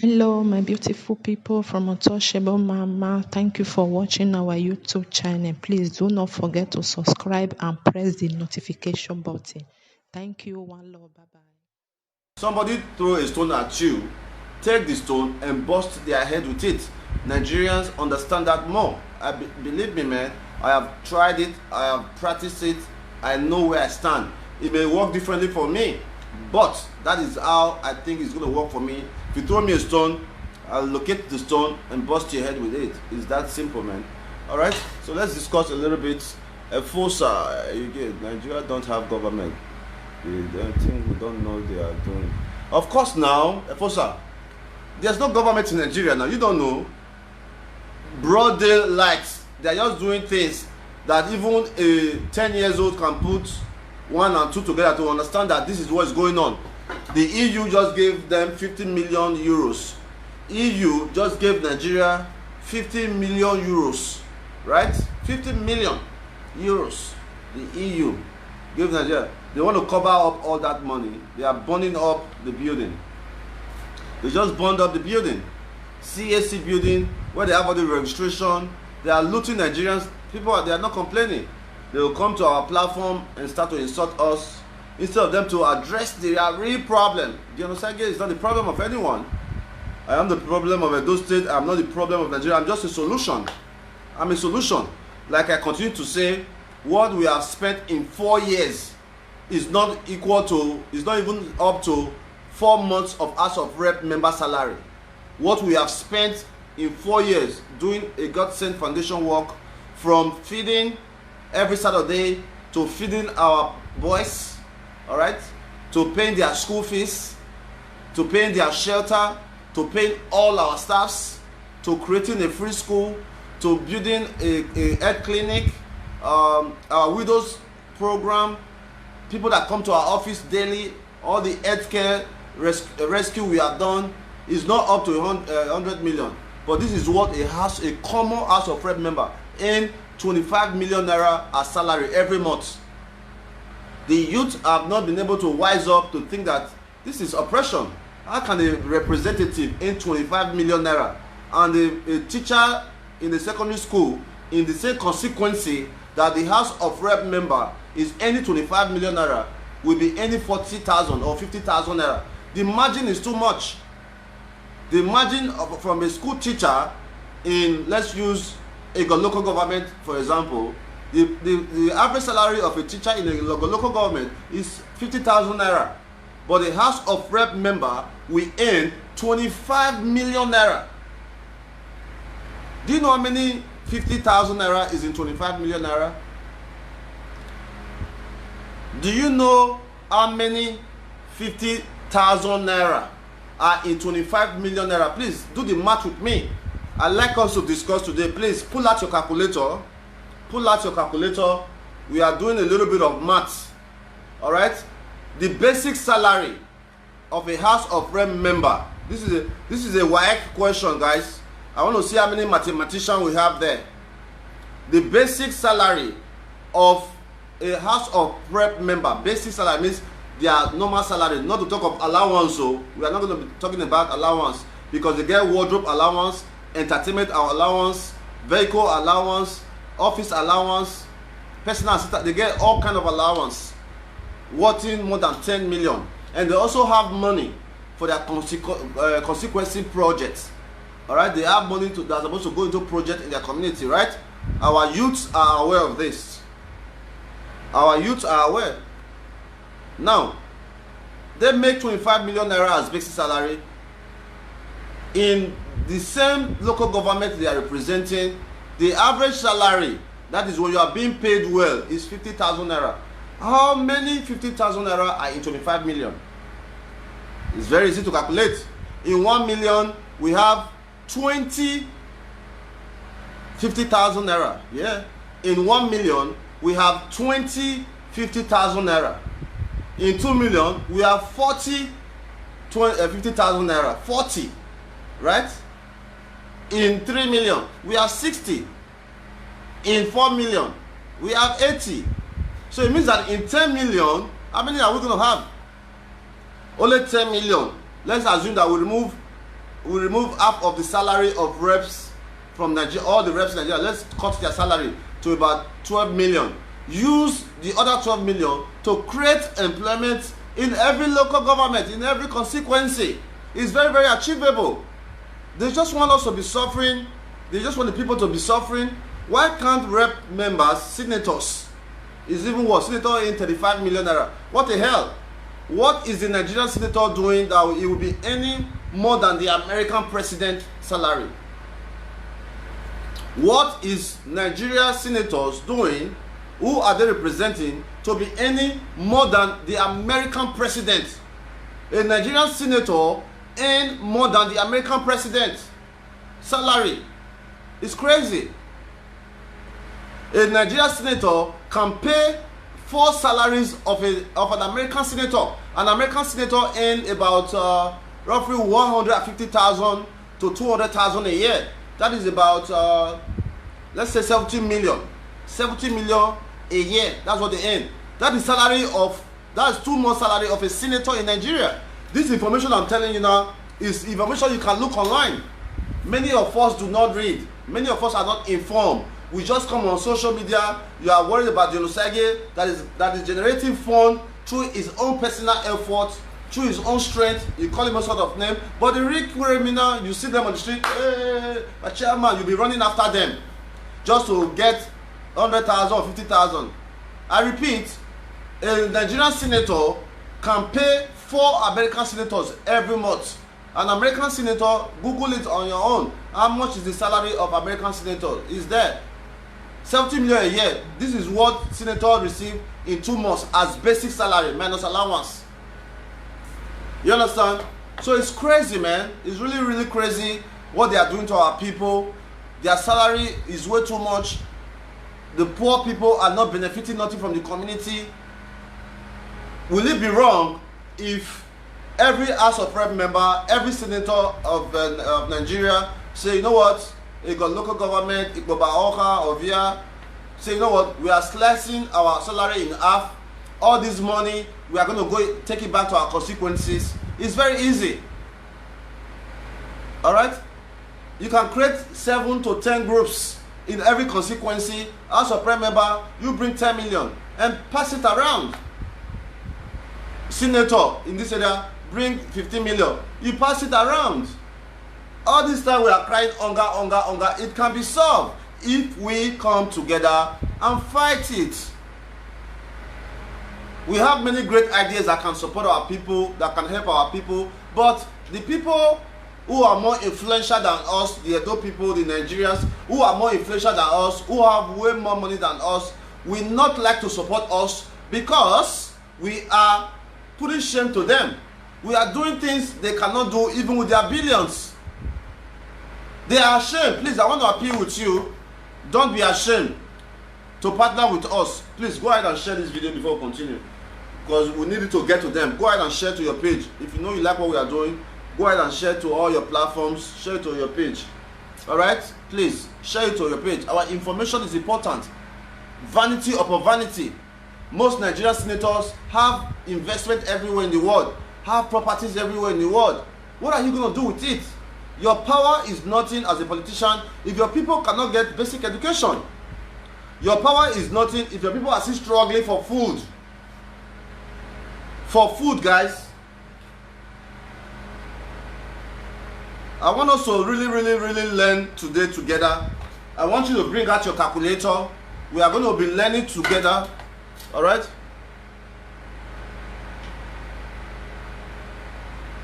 Hello, my beautiful people from Untouchable Mama. Thank you for watching our YouTube channel. Please do not forget to subscribe and press the notification button. Thank you. One love. Bye bye. Somebody throw a stone at you, take the stone and bust their head with it. Nigerians understand that more. Believe me, man, I have tried it, I have practiced it, I know where I stand. It may work differently for me, but that is how I think it's going to work for me. If you throw me a stone, I'll locate the stone and bust your head with it. It's that simple, man. All right, so let's discuss a little bit. Fosa, Nigeria don't have government. They think we don't know they are doing. Of course, now, Fosa, there's no government in Nigeria now. You don't know. Broad daylight, they're just doing things that even a 10 years old can put one and two together to understand that this is what's going on. The EU just gave them 50 million euros. EU just gave Nigeria 50 million euros, right? 50 million euros. The EU gave Nigeria. They want to cover up all that money. They are burning up the building. They just burned up the building. CAC building, where they have all the registration. They are looting Nigerians. People, they are not complaining. They will come to our platform and start to insult us instead of them to address the real problem. The Osagie is not the problem of anyone. I am the problem of Edo State. I am not the problem of Nigeria. I'm just a solution. I'm a solution. Like I continue to say, what we have spent in 4 years is not equal to, is not even up to 4 months of House of Rep member salary. What we have spent in 4 years doing a God-sent foundation work, from feeding every Saturday to feeding our boys, all right, to paying their school fees, to paying their shelter, to paying all our staffs, to creating a free school, to building a health clinic, our widows program, people that come to our office daily, all the healthcare rescue we have done is not up to 100 million. But this is what a common House of Rep member earn 25 million naira as salary every month. The youth have not been able to wise up to think that this is oppression. How can a representative earn 25 million naira and a teacher in the secondary school in the same consequency that the House of Rep member is earning 25 million naira will be earning 40,000 or 50,000 naira? The margin is too much. The margin from a school teacher in, let's use a local government for example, the average salary of a teacher in a local government is 50,000 naira, but the House of Rep member will earn 25 million naira. Do you know how many 50,000 naira is in 25 million naira? Do you know how many 50,000 naira are in 25 million naira? Please do the math with me. I'd like us to discuss today. Please pull out your calculator. Pull out your calculator. We are doing a little bit of math. All right. The basic salary of a House of Rep member. This is a WAEC question, guys. I want to see how many mathematicians we have there. The basic salary of a House of Rep member. Basic salary means their normal salary, not to talk of allowance. So we are not going to be talking about allowance, because they get wardrobe allowance, entertainment allowance, vehicle allowance, office allowance, personal assistant. They get all kind of allowance worth more than 10 million, and they also have money for their consequence projects. All right, they have money that's supposed to go into project in their community, right? Our youths are aware of this. Our youths are aware. Now, they make 25 million naira as basic salary. In the same local government they are representing, the average salary, that is when you are being paid well, is 50,000 naira. How many 50,000 naira are in 25 million? It's very easy to calculate. In 1 million, we have 20 50,000 naira. Yeah. In 1 million, we have 20 50,000 naira. In 2 million, we have 40 50,000 naira. 40, right? In 3 million, we have 60. In 4 million, we have 80. So it means that in 10 million, how many are we going to have? Only 10 million. Let's assume that we remove we remove half of the salary of reps from Nigeria, all the reps in Nigeria. Let's cut their salary to about 12 million. Use the other 12 million to create employment in every local government, in every constituency. It's very, very achievable. They just want us to be suffering. They just want the people to be suffering. Why can't rep members, senators, is even worse, senator in 35 million naira? What the hell? What is the Nigerian senator doing that he will be earning more than the American president salary? What is Nigeria senators doing? Who are they representing to be earning more than the American president? A Nigerian senator earn more than the American president salary. It's crazy. A Nigerian senator can pay 4 salaries of an American senator. An American senator earn about roughly 150,000 to 200,000 a year. That is about let's say 70 million a year. That's what they earn. That's 2 months salary of a senator in Nigeria. This information I'm telling you now is information you can look online. Many of us do not read. Many of us are not informed. We just come on social media. You are worried about the Osagie that is generating funds through his own personal effort, through his own strength. You call him a sort of name, but the real criminal, you see them on the street, hey, a chairman, you'll be running after them just to get 100,000 or 50,000. I repeat, a Nigerian senator can pay 4 American senators every month. An American senator, Google it on your own. How much is the salary of American senator? Is there 70 million a year? This is what senator receive in 2 months as basic salary minus allowance. You understand? So it's crazy, man. It's really, really crazy what they are doing to our people. Their salary is way too much. The poor people are not benefiting nothing from the community. Will it be wrong if every House of Rep member, every senator of Nigeria say, you know what, you got local government, you got Baoka or Via, say, you know what, we are slicing our salary in half. All this money, we are going to go take it back to our constituencies. It's very easy. All right? You can create 7 to 10 groups in every constituency. House of Rep member, you bring 10 million and pass it around. Senator in this area, bring 15 million. You pass it around. All this time we are crying hunger. It can be solved if we come together and fight it. We have many great ideas that can support our people, that can help our people, but the people who are more influential than us, the Edo people, the Nigerians, who are more influential than us, who have way more money than us, will not like to support us because we are putting shame to them. We are doing things they cannot do even with their billions. They are ashamed. Please, I want to appeal with you. Don't be ashamed to partner with us. Please go ahead and share this video before we continue, because we need it to get to them. Go ahead and share to your page. If you know you like what we are doing, go ahead and share to all your platforms. Share it to your page. All right? Please share it to your page. Our information is important. Vanity upon vanity. Most Nigerian senators have investment everywhere in the world, have properties everywhere in the world. What are you going to do with it? Your power is nothing as a politician if your people cannot get basic education. Your power is nothing if your people are still struggling for food. For food, guys. I want us to really learn today together. I want you to bring out your calculator. We are going to be learning together. All right?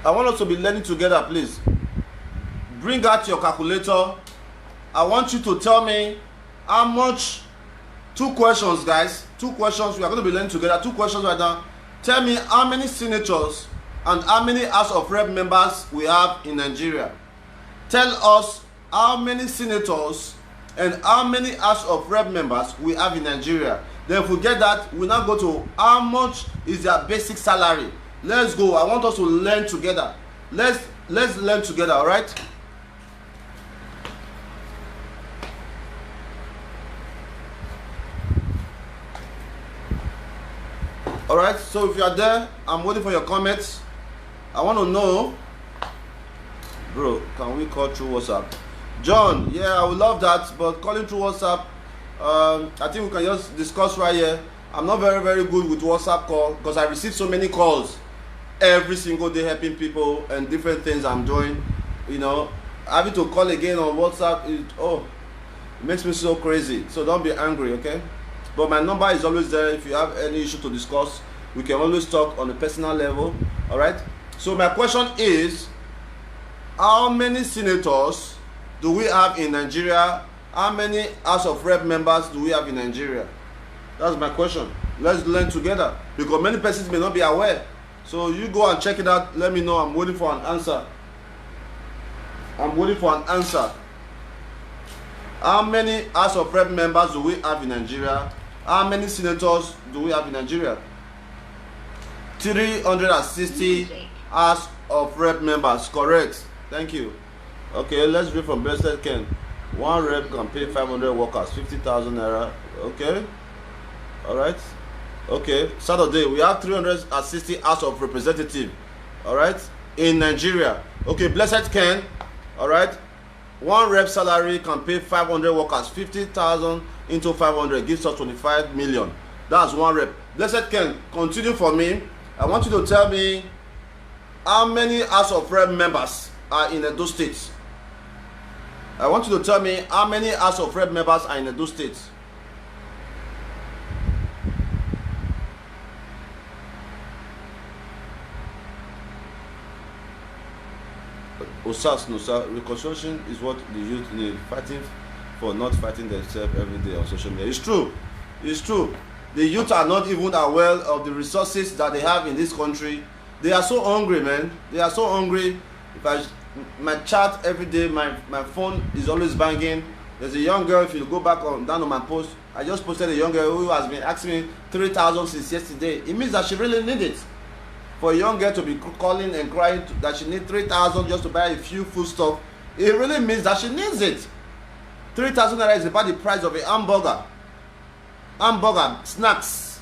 I want us to be learning together, please. Bring out your calculator. I want you to tell me how much. 2 questions, guys. 2 questions. We are going to be learning together. 2 questions right now. Tell me how many senators and how many House of Rep members we have in Nigeria. Tell us how many senators and how many House of Rep members we have in Nigeria. Then if we get that, we now go to how much is their basic salary. Let's go. I want us to learn together. Let's learn together, all right? All right, so if you are there, I'm waiting for your comments. I want to know Bro, can we call through WhatsApp? John, yeah, I would love that, but calling through WhatsApp, I think we can just discuss right here. I'm not very, very good with WhatsApp call because I receive so many calls every single day helping people and different things I'm doing. You know, having to call again on WhatsApp, it makes me so crazy. So don't be angry, okay? But my number is always there. If you have any issue to discuss, we can always talk on a personal level. All right. So my question is, how many senators do we have in Nigeria? How many House of Rep members do we have in Nigeria? That's my question. Let's learn together, because many persons may not be aware. So you go and check it out. Let me know. I'm waiting for an answer. I'm waiting for an answer. How many House of Rep members do we have in Nigeria? How many senators do we have in Nigeria? 360 House of Rep members. Correct. Thank you. Okay, let's read from Blessed Ken. One rep can pay 500 workers 50,000 naira. Okay. All right. Okay. Saturday we have 360 House of Representatives. All right. In Nigeria. Okay. Blessed Ken. All right. One rep salary can pay 500 workers 50,000 into 500 gives us 25 million. That's one rep. Blessed Ken, continue for me. I want you to tell me how many House of Rep members are in Edo State. I want you to tell me how many House of Rep members are in Edo State. Osas, no sir, reconstruction is what the youth need, fighting for not fighting themselves every day on social media. It's true. It's true. The youth are not even aware of the resources that they have in this country. They are so hungry, man. They are so hungry. My chat every day, my phone is always banging. There's a young girl, if you go back down on my post, I just posted a young girl who has been asking me 3,000 since yesterday. It means that she really needs it. For a young girl to be calling and crying that she needs 3,000 just to buy a few food stuff, it really means that she needs it. 3,000 naira is about the price of a hamburger snacks.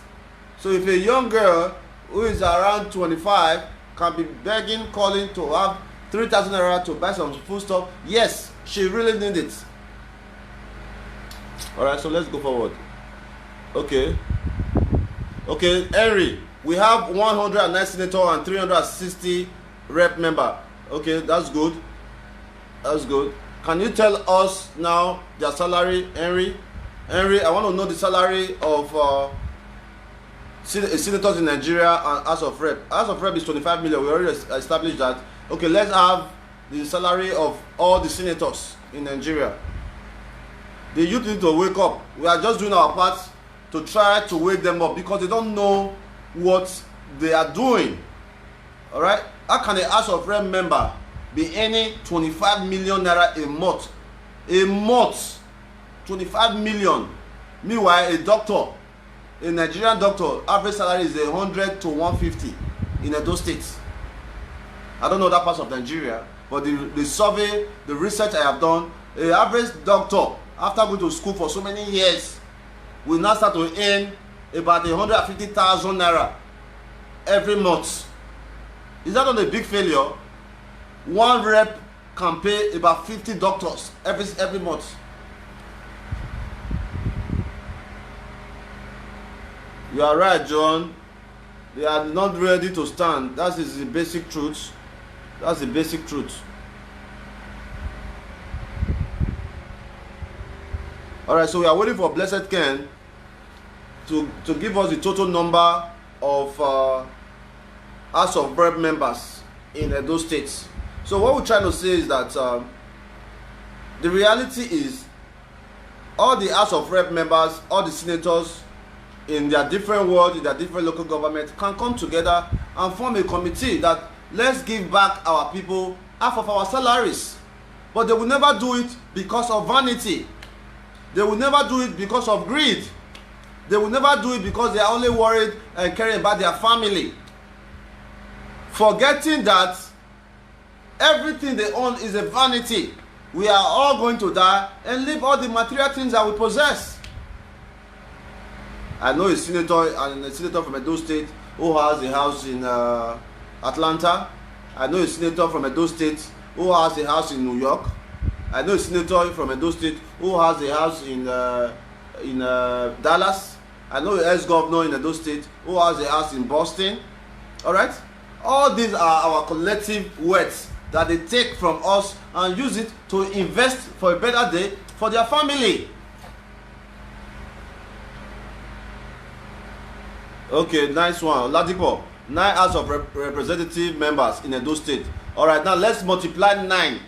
So if a young girl who is around 25 can be begging, calling to have 3,000 naira to buy some food stuff, yes, she really needs it. All right, so let's go forward. Okay, Henry, we have 109 senator and 360 rep member. Okay, that's good. That's good. Can you tell us now their salary, Henry? Henry, I want to know the salary of senators in Nigeria and House of Rep. House of Rep is 25 million. We already established that. Okay, let's have the salary of all the senators in Nigeria. The youth need to wake up. We are just doing our part to try to wake them up because they don't know what they are doing. All right? How can a House of Rep member be earning 25 million naira a month? A month, 25 million. Meanwhile, a Nigerian doctor, average salary is 100 to 150 in Edo State. I don't know that part of Nigeria, but the survey, the research I have done, an average doctor, after going to school for so many years, will now start to earn about 150,000 naira every month. Is that not a big failure? One rep can pay about 50 doctors every month. You are right, John. They are not ready to stand. That is the basic truth. That's the basic truth. Alright, so we are waiting for Blessed Ken to give us the total number of House of Rep members in those states. So what we're trying to say is that the reality is all the House of Rep members, all the senators in their different world, in their different local government can come together and form a committee that let's give back our people half of our salaries. But they will never do it because of vanity. They will never do it because of greed. They will never do it because they are only worried and caring about their family. Forgetting that everything they own is a vanity. We are all going to die and leave all the material things that we possess. I know a senator from Edo State who has a house in Atlanta. I know a senator from Edo State who has a house in New York. I know a senator from Edo State who has a house in Dallas. I know an ex-governor in Edo State who has a house in Boston. All right? All these are our collective wealth that they take from us and use it to invest for a better day for their family. Okay, nice one. Ladipo, 9 House of Representative members in Edo State. All right, now let's multiply 9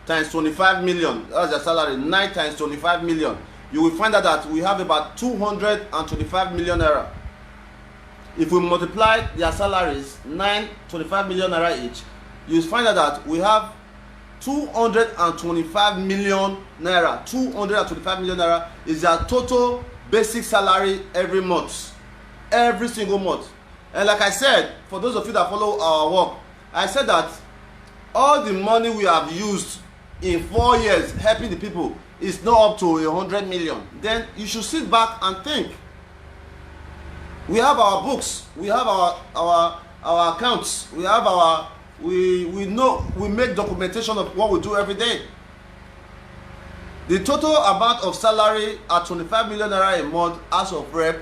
times 25 million. That's their salary. 9 times 25 million. You will find out that we have about 225 million naira. If we multiply their salaries, 25 million naira each, you will find out that we have 225 million naira. 225 million naira is their total basic salary every month. Every single month. And like I said, for those of you that follow our work, I said that all the money we have used in 4 years helping the people is not up to 100 million. Then you should sit back and think. We have our books, we have our accounts, we have we know, we make documentation of what we do every day. The total amount of salary at 25 million naira a month as of rep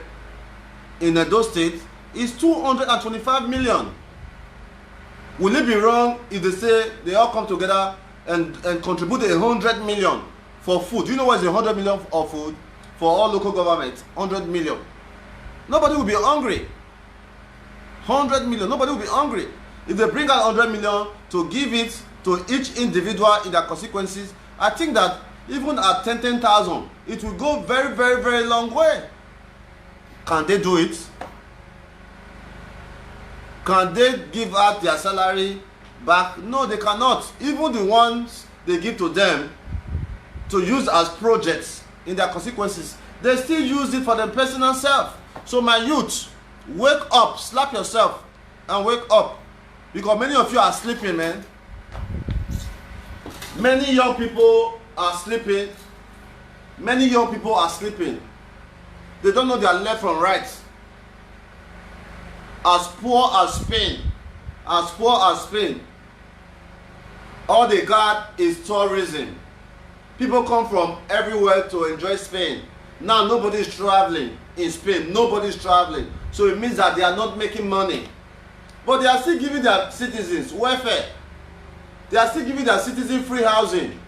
in Edo State is 225 million. Will it be wrong if they say they all come together and contribute 100 million for food? Do you know what is 100 million of food for all local governments? 100 million. Nobody will be hungry. 100 million. Nobody will be hungry. If they bring out 100 million to give it to each individual in their consequences, I think that even at 10,000, it will go very, very, very long way. Can they do it? Can they give out their salary back? No, they cannot. Even the ones they give to them to use as projects in their consequences, they still use it for their personal self. So my youth, wake up, slap yourself and wake up, because many of you are sleeping, man. Many young people are sleeping. Many young people are sleeping. They don't know their left from right. As poor as Spain, as poor as Spain, all they got is tourism. People come from everywhere to enjoy Spain. Now nobody is traveling in Spain. Nobody is traveling. So it means that they are not making money. But they are still giving their citizens welfare. They are still giving their citizens free housing,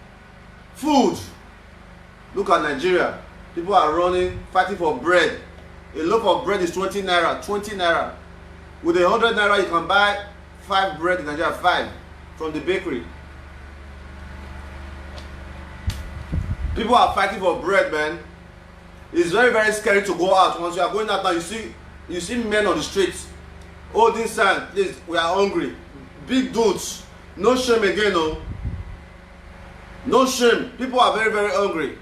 food. Look at Nigeria. People are running, fighting for bread. A loaf of bread is 20 naira. 20 naira. With 100 naira, you can buy 5 bread in Nigeria, 5 from the bakery. People are fighting for bread, man. It's very, very scary to go out. Once you are going out now, you see men on the streets holding sign, please, we are hungry. Big dudes. No shame again, no. No shame. People are very, very hungry.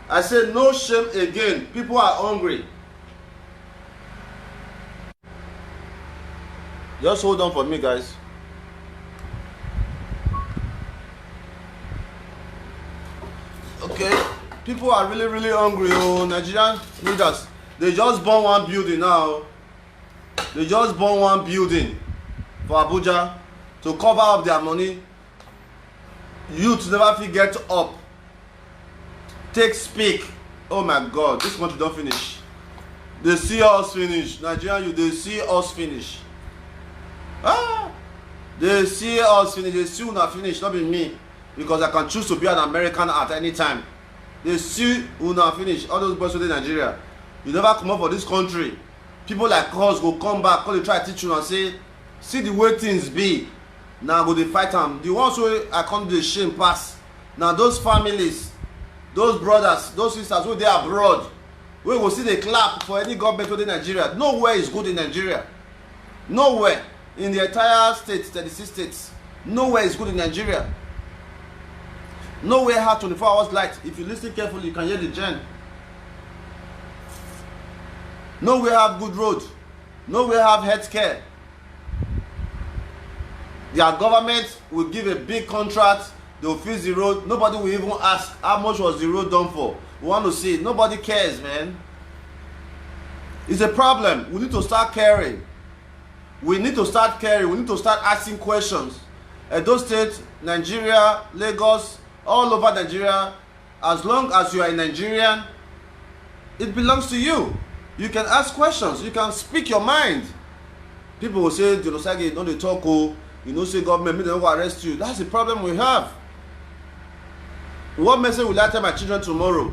I said no shame again. People are hungry. Just hold on for me, guys. Okay. People are really, really hungry. Oh, Nigerian leaders. They just burn one building now. They just burn one building for Abuja to cover up their money. Youth never fit get up. Take speak. Oh my God, this country don't finish. They see us finish. Nigerian youth, they see us finish. Ah, they see us finish. They see una finish, not be me, because I can choose to be an American at any time. They see una finish. All those boys within Nigeria, you never come up for this country. People like us go come back, come they try to teach you and say, see the way things be. Now go they fight them. The ones who I come to the shame pass. Now those families, those brothers, those sisters who they abroad, we will see the clap for any government within Nigeria. Nowhere is good in Nigeria. Nowhere in the entire states, 36 states. Nowhere is good in Nigeria. Nowhere has 24 hours light. If you listen carefully, you can hear the gen. Nowhere have good road. Nowhere have health care. Their government will give a big contract. They will fix the road. Nobody will even ask how much was the road done for. We want to see it. Nobody cares, man. It's a problem. We need to start caring. We need to start caring. We need to start asking questions. Edo State, Nigeria, Lagos, all over Nigeria, as long as you are a Nigerian, it belongs to you. You can ask questions, you can speak your mind. People will say, Osagie, don't they talk, oh, you know, say government, they don't arrest you. That's the problem we have. What message will I tell my children tomorrow?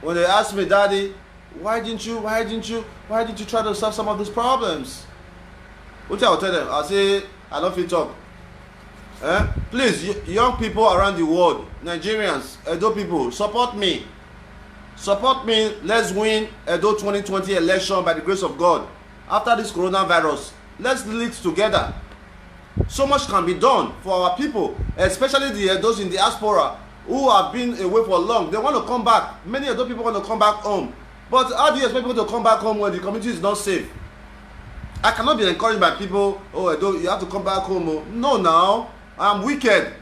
When they ask me, Daddy, why didn't you try to solve some of these problems? What I will tell them? I'll say, I don't feel talk. Please, young people around the world, Nigerians, Edo people, support me. Support me. Let's win Edo 2020 election by the grace of God. After this coronavirus, let's lead together. So much can be done for our people, especially those in the diaspora who have been away for long. They want to come back. Many Edo people want to come back home. But how do you expect people to come back home when the community is not safe? I cannot be encouraged by people, oh, Edo, you have to come back home. Oh. No, now, I'm wicked.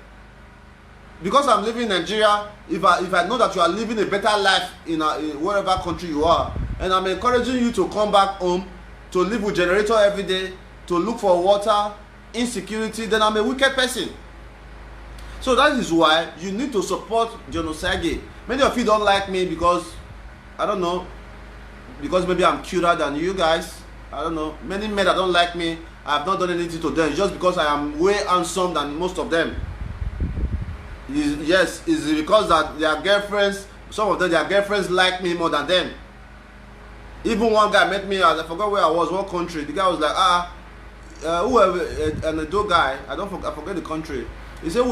Because I'm living in Nigeria, if I know that you are living a better life in wherever country you are, and I'm encouraging you to come back home, to live with generator every day, to look for water, insecurity, then I'm a wicked person. So that is why you need to support Dion Osagie. Many of you don't like me because, I don't know, because maybe I'm cuter than you guys. I don't know. Many men that don't like me, I have not done anything to them. It's just because I am way handsome than most of them. Yes, it's because that their girlfriends, some of them, their girlfriends like me more than them. Even one guy met me, I forgot where I was, what country. The guy was like, whoever, and the dog guy, I forget the country. He said,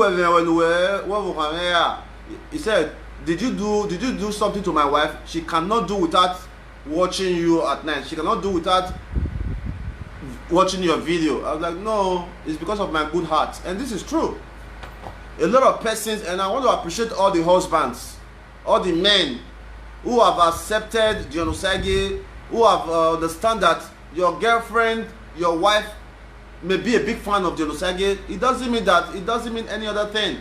he said, did you do something to my wife? She cannot do without watching you at night. She cannot do without watching your video. I was like, no, it's because of my good heart. And this is true. A lot of persons, and I want to appreciate all the husbands, all the men who have accepted Dion Osagie, who have understand that your girlfriend, your wife may be a big fan of Dion Osagie. It doesn't mean any other thing.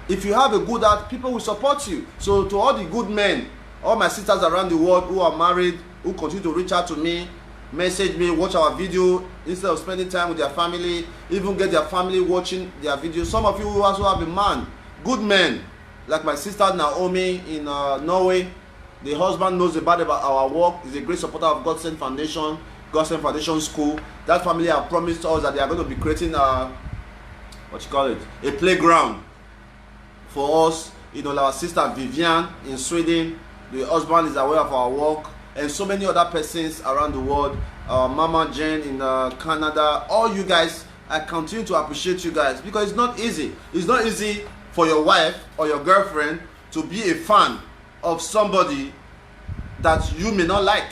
If you have a good heart, people will support you. So to all the good men, all my sisters around the world who are married, who continue to reach out to me, message me, watch our video instead of spending time with their family, even get their family watching their videos. Some of you who also have a man, good men, like my sister Naomi in Norway. The husband knows about our work. He's a great supporter of God Sent Foundation, God Sent Foundation School. That family have promised us that they are going to be creating a playground for us. You know, our sister Vivian in Sweden, the husband is aware of our work, and so many other persons around the world. Mama Jane in Canada, all you guys, I continue to appreciate you guys, because it's not easy. It's not easy for your wife or your girlfriend to be a fan of somebody that you may not like.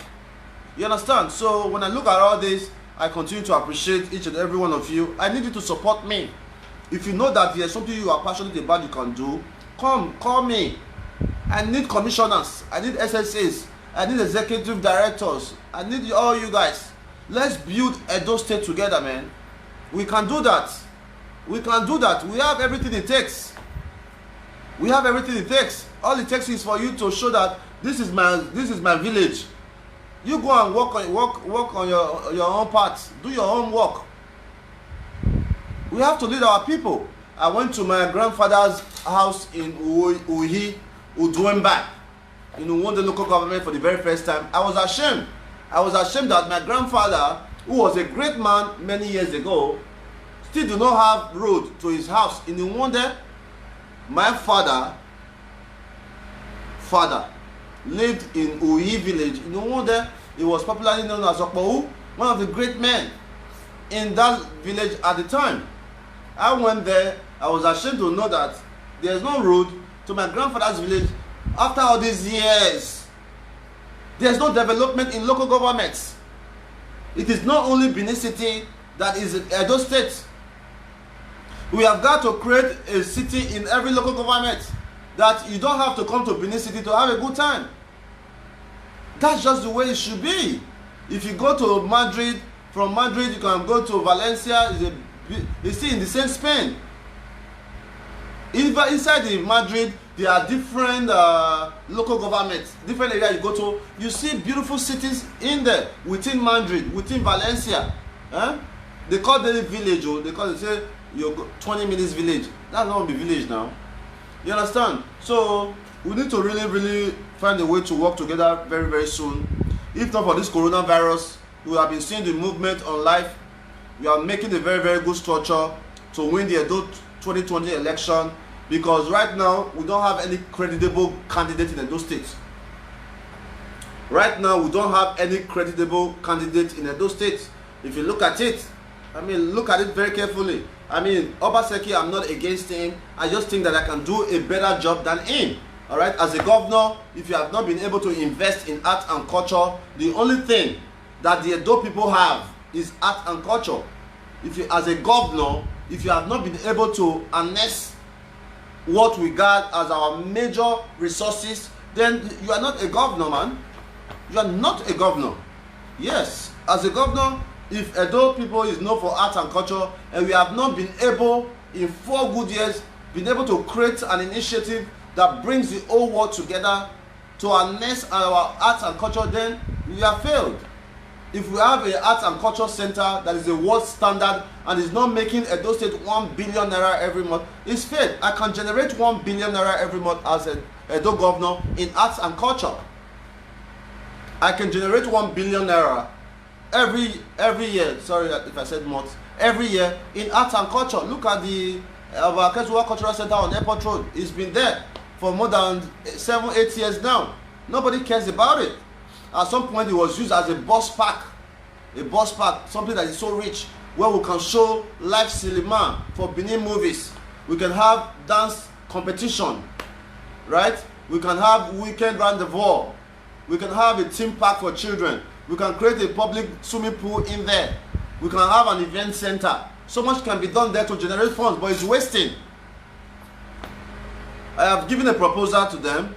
You understand? So when I look at all this, I continue to appreciate each and every one of you. I need you to support me. If you know that there's something you are passionate about you can do, come, call me. I need commissioners, I need SSAs, I need executive directors, I need all you guys. Let's build Edo State together, man. We can do that. We can do that. We have everything it takes. We have everything it takes. All it takes is for you to show that this is my village. You go and work on your own part. Do your own work. We have to lead our people. I went to my grandfather's house in Uhi, Udwemba, in Uwonde local government for the very first time. I was ashamed. I was ashamed that my grandfather, who was a great man many years ago, still do not have road to his house in Uwonde. My father lived in Uhi village in Uwonde. He was popularly known as Okpohu, one of the great men in that village at the time. I went there. I was ashamed to know that there is no road to my grandfather's village after all these years. There is no development in local governments. It is not only Benin City that is Edo State. We have got to create a city in every local government that you don't have to come to Benin City to have a good time. That's just the way it should be. If you go to Madrid, from Madrid you can go to Valencia. It's still in the same Spain. Inside the Madrid, there are different local governments, different areas you go to. You see beautiful cities in there within Madrid, within Valencia. They call them village, or they say you go 20 minutes village. That's not be village now. You understand? So we need to really find a way to work together very soon. If not for this coronavirus, we have been seeing the movement on life. We are making a very good structure to win the Edo 2020 election, because right now we don't have any credible candidate in Edo State. Right now we don't have any credible candidate in Edo State. If you look at it, I mean, look at it very carefully. I mean, Osagie, I'm not against him. I just think that I can do a better job than him. All right, as a governor, if you have not been able to invest in art and culture, the only thing that the Edo people have is art and culture. If you, as a governor, if you have not been able to harness what we got as our major resources, then you are not a governor, man. You are not a governor. Yes, as a governor, if Edo people is known for art and culture, and we have not been able in 4 good years been able to create an initiative that brings the whole world together to harness our art and culture, then we have failed. If we have an art and culture center that is a world standard and is not making Edo State 1 billion naira every month, it's failed. I can generate 1 billion naira every month as a Edo governor in arts and culture. I can generate 1 billion naira every year. Sorry if I said month. Every year in arts and culture. Look at the our Cultural Center on Airport Road. It's been there for more than 7-8 years now. Nobody cares about it. At some point it was used as a bus park, something that is so rich, where we can show live cinema for Benin movies. We can have dance competition, right? We can have weekend rendezvous. We can have a theme park for children. We can create a public swimming pool in there. We can have an event center. So much can be done there to generate funds, but it's wasting. I have given a proposal to them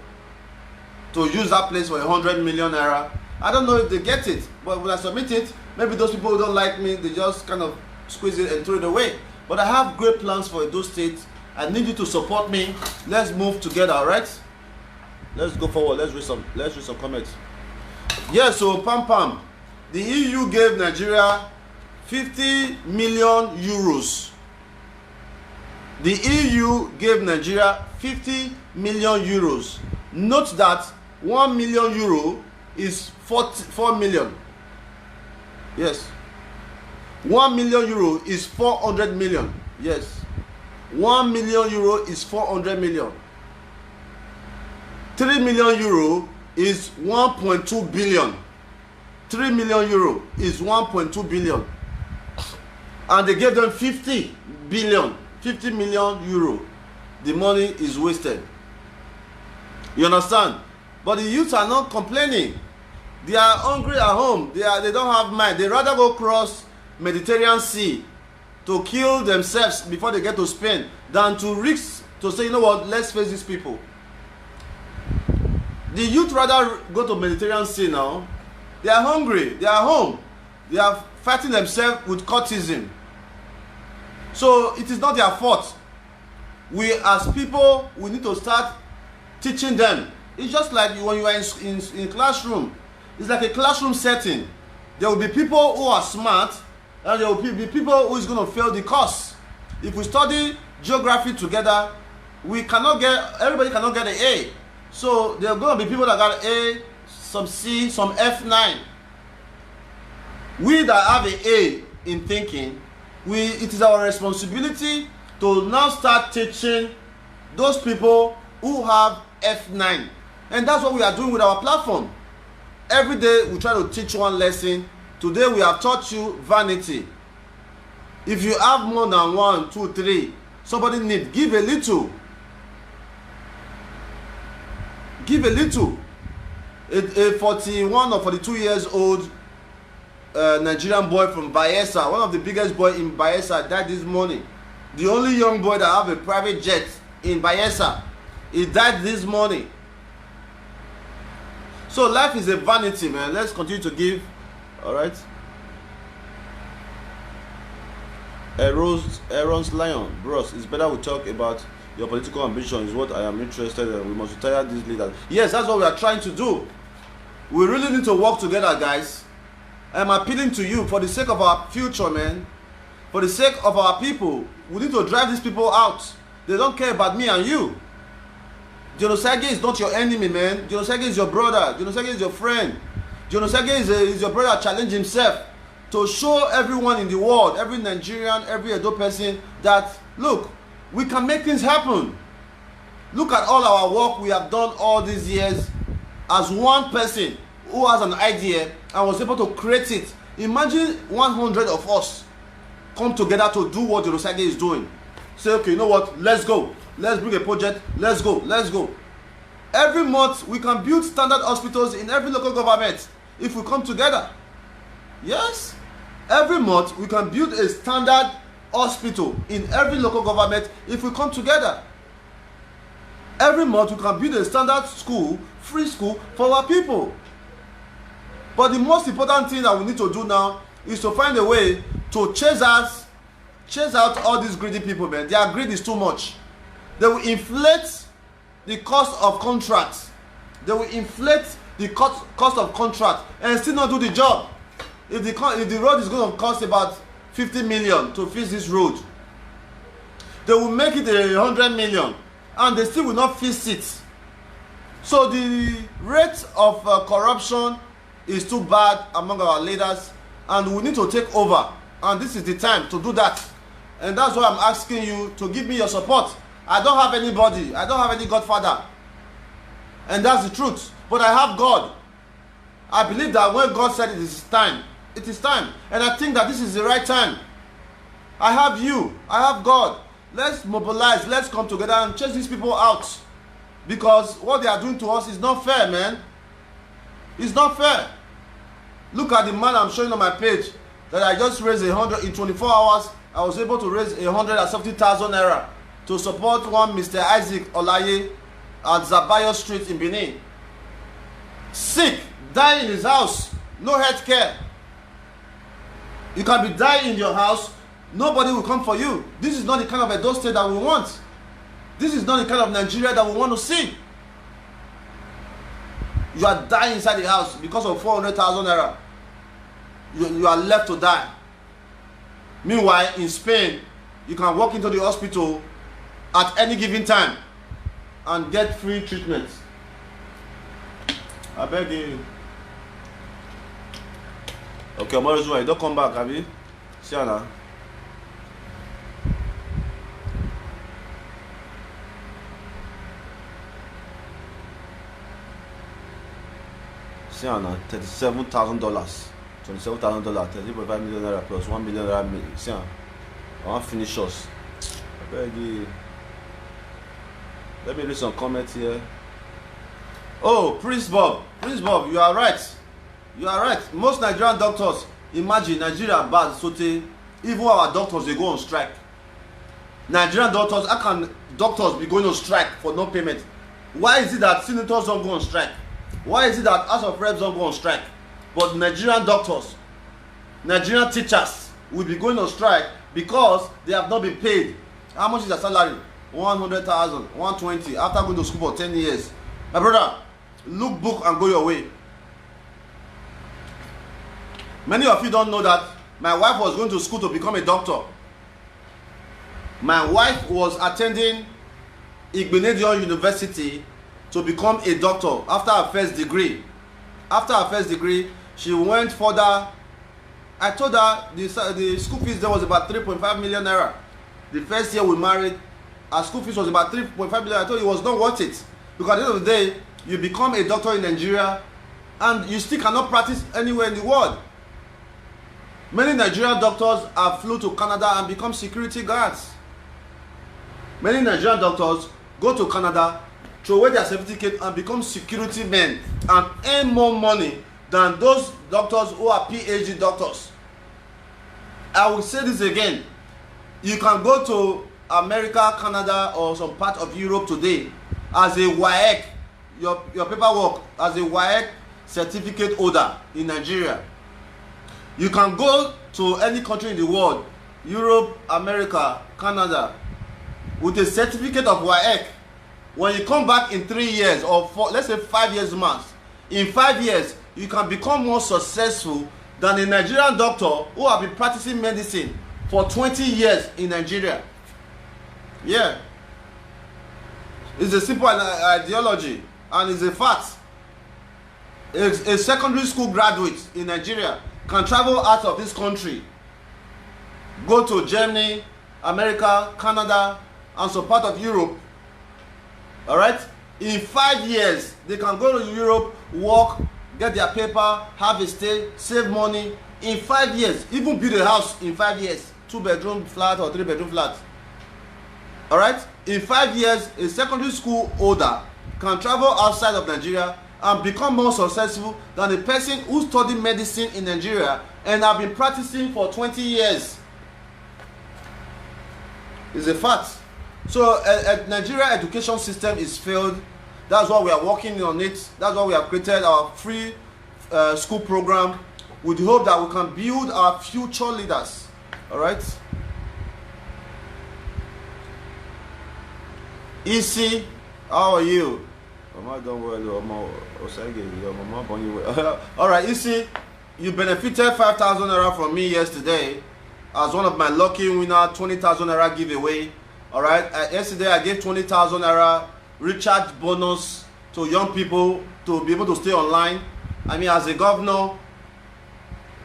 to use that place for 100 million naira. I don't know if they get it, but when I submit it, maybe those people who don't like me, they just kind of squeeze it and throw it away. But I have great plans for Edo State. I need you to support me. Let's move together, all right? Let's go forward. Let's read some comments. Yeah, so Pam, the EU gave Nigeria 50 million euros. The EU gave Nigeria 50 million euros. Note that 1 million euro is 4 million. Yes. 1 million euro is 400 million. Yes. 1 million euro is 400 million. 3 million euro is 1.2 billion. 3 million euro is 1.2 billion. And they gave them 50 million euro. The money is wasted. You understand? But the youths are not complaining. They are hungry at home. They don't have mind. They rather go cross Mediterranean Sea to kill themselves before they get to Spain than to risk to say, you know what, let's face these people. The youth rather go to Mediterranean Sea now. They are hungry. They are home. They are fighting themselves with cultism. So it is not their fault. We as people, we need to start teaching them. It's just like when you are in classroom. It's like a classroom setting. There will be people who are smart, and there will be people who is going to fail the course. If we study geography together, everybody cannot get an A. So there are going to be people that got A, some C, some F9. We that have an A in thinking, it is our responsibility to now start teaching those people who have F9. And that's what we are doing with our platform. Every day we try to teach one lesson. Today we have taught you vanity. If you have more than 1, 2, 3, somebody need, give a little. Give a little. A 41 or 42 years old Nigerian boy from Bayelsa, one of the biggest boys in Bayelsa, died this morning. The only young boy that have a private jet in Bayelsa, he died this morning. So life is a vanity, man. Let's continue to give. All right. Aaron's Lion, bros, it's better we talk about your political ambition is what I am interested in. We must retire these leaders. Yes, that's what we are trying to do. We really need to work together, guys. I'm appealing to you for the sake of our future, man. For the sake of our people. We need to drive these people out. They don't care about me and you. Osagie is not your enemy, man. Osagie is your brother. Osagie is your friend. Osagie is your brother challenge himself to show everyone in the world, every Nigerian, every Edo person that, look, we can make things happen. Look at all our work we have done all these years as one person who has an idea and was able to create it. Imagine 100 of us come together to do what Osagie is doing. Say, okay, you know what, let's go. Let's bring a project, let's go, let's go. Every month we can build standard hospitals in every local government if we come together. Yes, every month we can build a standard hospital in every local government if we come together. Every month we can build a standard school, free school for our people. But the most important thing that we need to do now is to find a way to chase out all these greedy people, man. Their greed is too much. They will inflate the cost of contracts. They will inflate the cost of contract and still not do the job. If the road is going to cost about 50 million to fix this road, they will make it 100 million and they still will not fix it. So the rate of corruption is too bad among our leaders, and we need to take over, and this is the time to do that. And that's why I'm asking you to give me your support. I don't have anybody, I don't have any godfather, and that's the truth, but I have God. I believe that when God said it is time, it is time, and I think that this is the right time. I have you, I have God. Let's mobilize, let's come together and chase these people out, because what they are doing to us is not fair, man. It's not fair. Look at the man I'm showing on my page that I just raised 100 in 24 hours. I was able to raise 170,000 naira to support one Mr. Isaac Olaye at Zabayo Street in Benin. Sick, dying in his house, no health care. You can be dying in your house, nobody will come for you. This is not the kind of Edo state that we want. This is not the kind of Nigeria that we want to see. You are dying inside the house because of 400,000 naira. You are left to die. Meanwhile, in Spain, you can walk into the hospital at any given time and get free treatment. I beg you. Okay, Morozuma, you don't come back, have you? See you now. See you now, $37,000. $27,000, $30.5 million naira plus $1 million naira. See, I want to finish us. I beg you. Let me read some comments here. Oh, Prince Bob, you are right. You are right. Most Nigerian doctors, imagine Nigeria bad, so even our doctors, they go on strike. Nigerian doctors, how can doctors be going on strike for no payment? Why is it that senators don't go on strike? Why is it that House of Reps don't go on strike? But Nigerian doctors, Nigerian teachers will be going on strike because they have not been paid. How much is their salary? 100,000, 120 after going to school for 10 years. My brother, look book and go your way. Many of you don't know that my wife was going to school to become a doctor. My wife was attending Dion University to become a doctor after her first degree. After her first degree, she went further. I told her the school fees there was about 3.5 million naira. The first year we married, our school fees was about 3.5 million. I told her it was not worth it, because at the end of the day, you become a doctor in Nigeria and you still cannot practice anywhere in the world. Many Nigerian doctors have flew to Canada and become security guards. Many Nigerian doctors go to Canada, throw away their certificate and become security men and earn more money than those doctors who are PhD doctors. I will say this again. You can go to America, Canada, or some part of Europe today as a WAEC, your paperwork as a WAEC certificate holder in Nigeria. You can go to any country in the world, Europe, America, Canada, with a certificate of WAEC. When you come back in 3 years or let's say 5 years max, in 5 years you can become more successful than a Nigerian doctor who have been practicing medicine for 20 years in Nigeria. Yeah, it's a simple ideology, and it's a fact. A secondary school graduate in Nigeria can travel out of this country, go to Germany, America, Canada, and some part of Europe. All right, in 5 years they can go to Europe, work, get their paper, have a stay, save money. In 5 years, even build a house in 5 years, 2-bedroom flat or 3-bedroom flat. All right, in 5 years a secondary school holder can travel outside of Nigeria and become more successful than a person who studied medicine in Nigeria and have been practicing for 20 years. It's a fact. So Nigeria education system is failed. That's why we are working on it. That's why we have created our free school program with the hope that we can build our future leaders. All right. Easy, how are you? Mama don't worry, Mama Osagie, your mama born you well. All right, Easy, you benefited 5,000 naira from me yesterday as one of my lucky winner 20,000 naira giveaway. All right, yesterday I gave 20,000 naira recharge bonus to young people to be able to stay online. I mean, as a governor,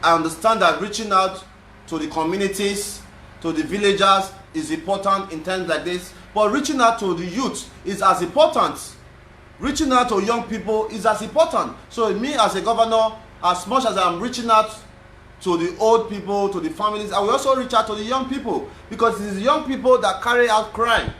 I understand that reaching out to the communities, to the villagers is important in times like this, but reaching out to the youth is as important. Reaching out to young people is as important. So me as a governor, as much as I'm reaching out to the old people, to the families, I will also reach out to the young people, because it is young people that carry out crime.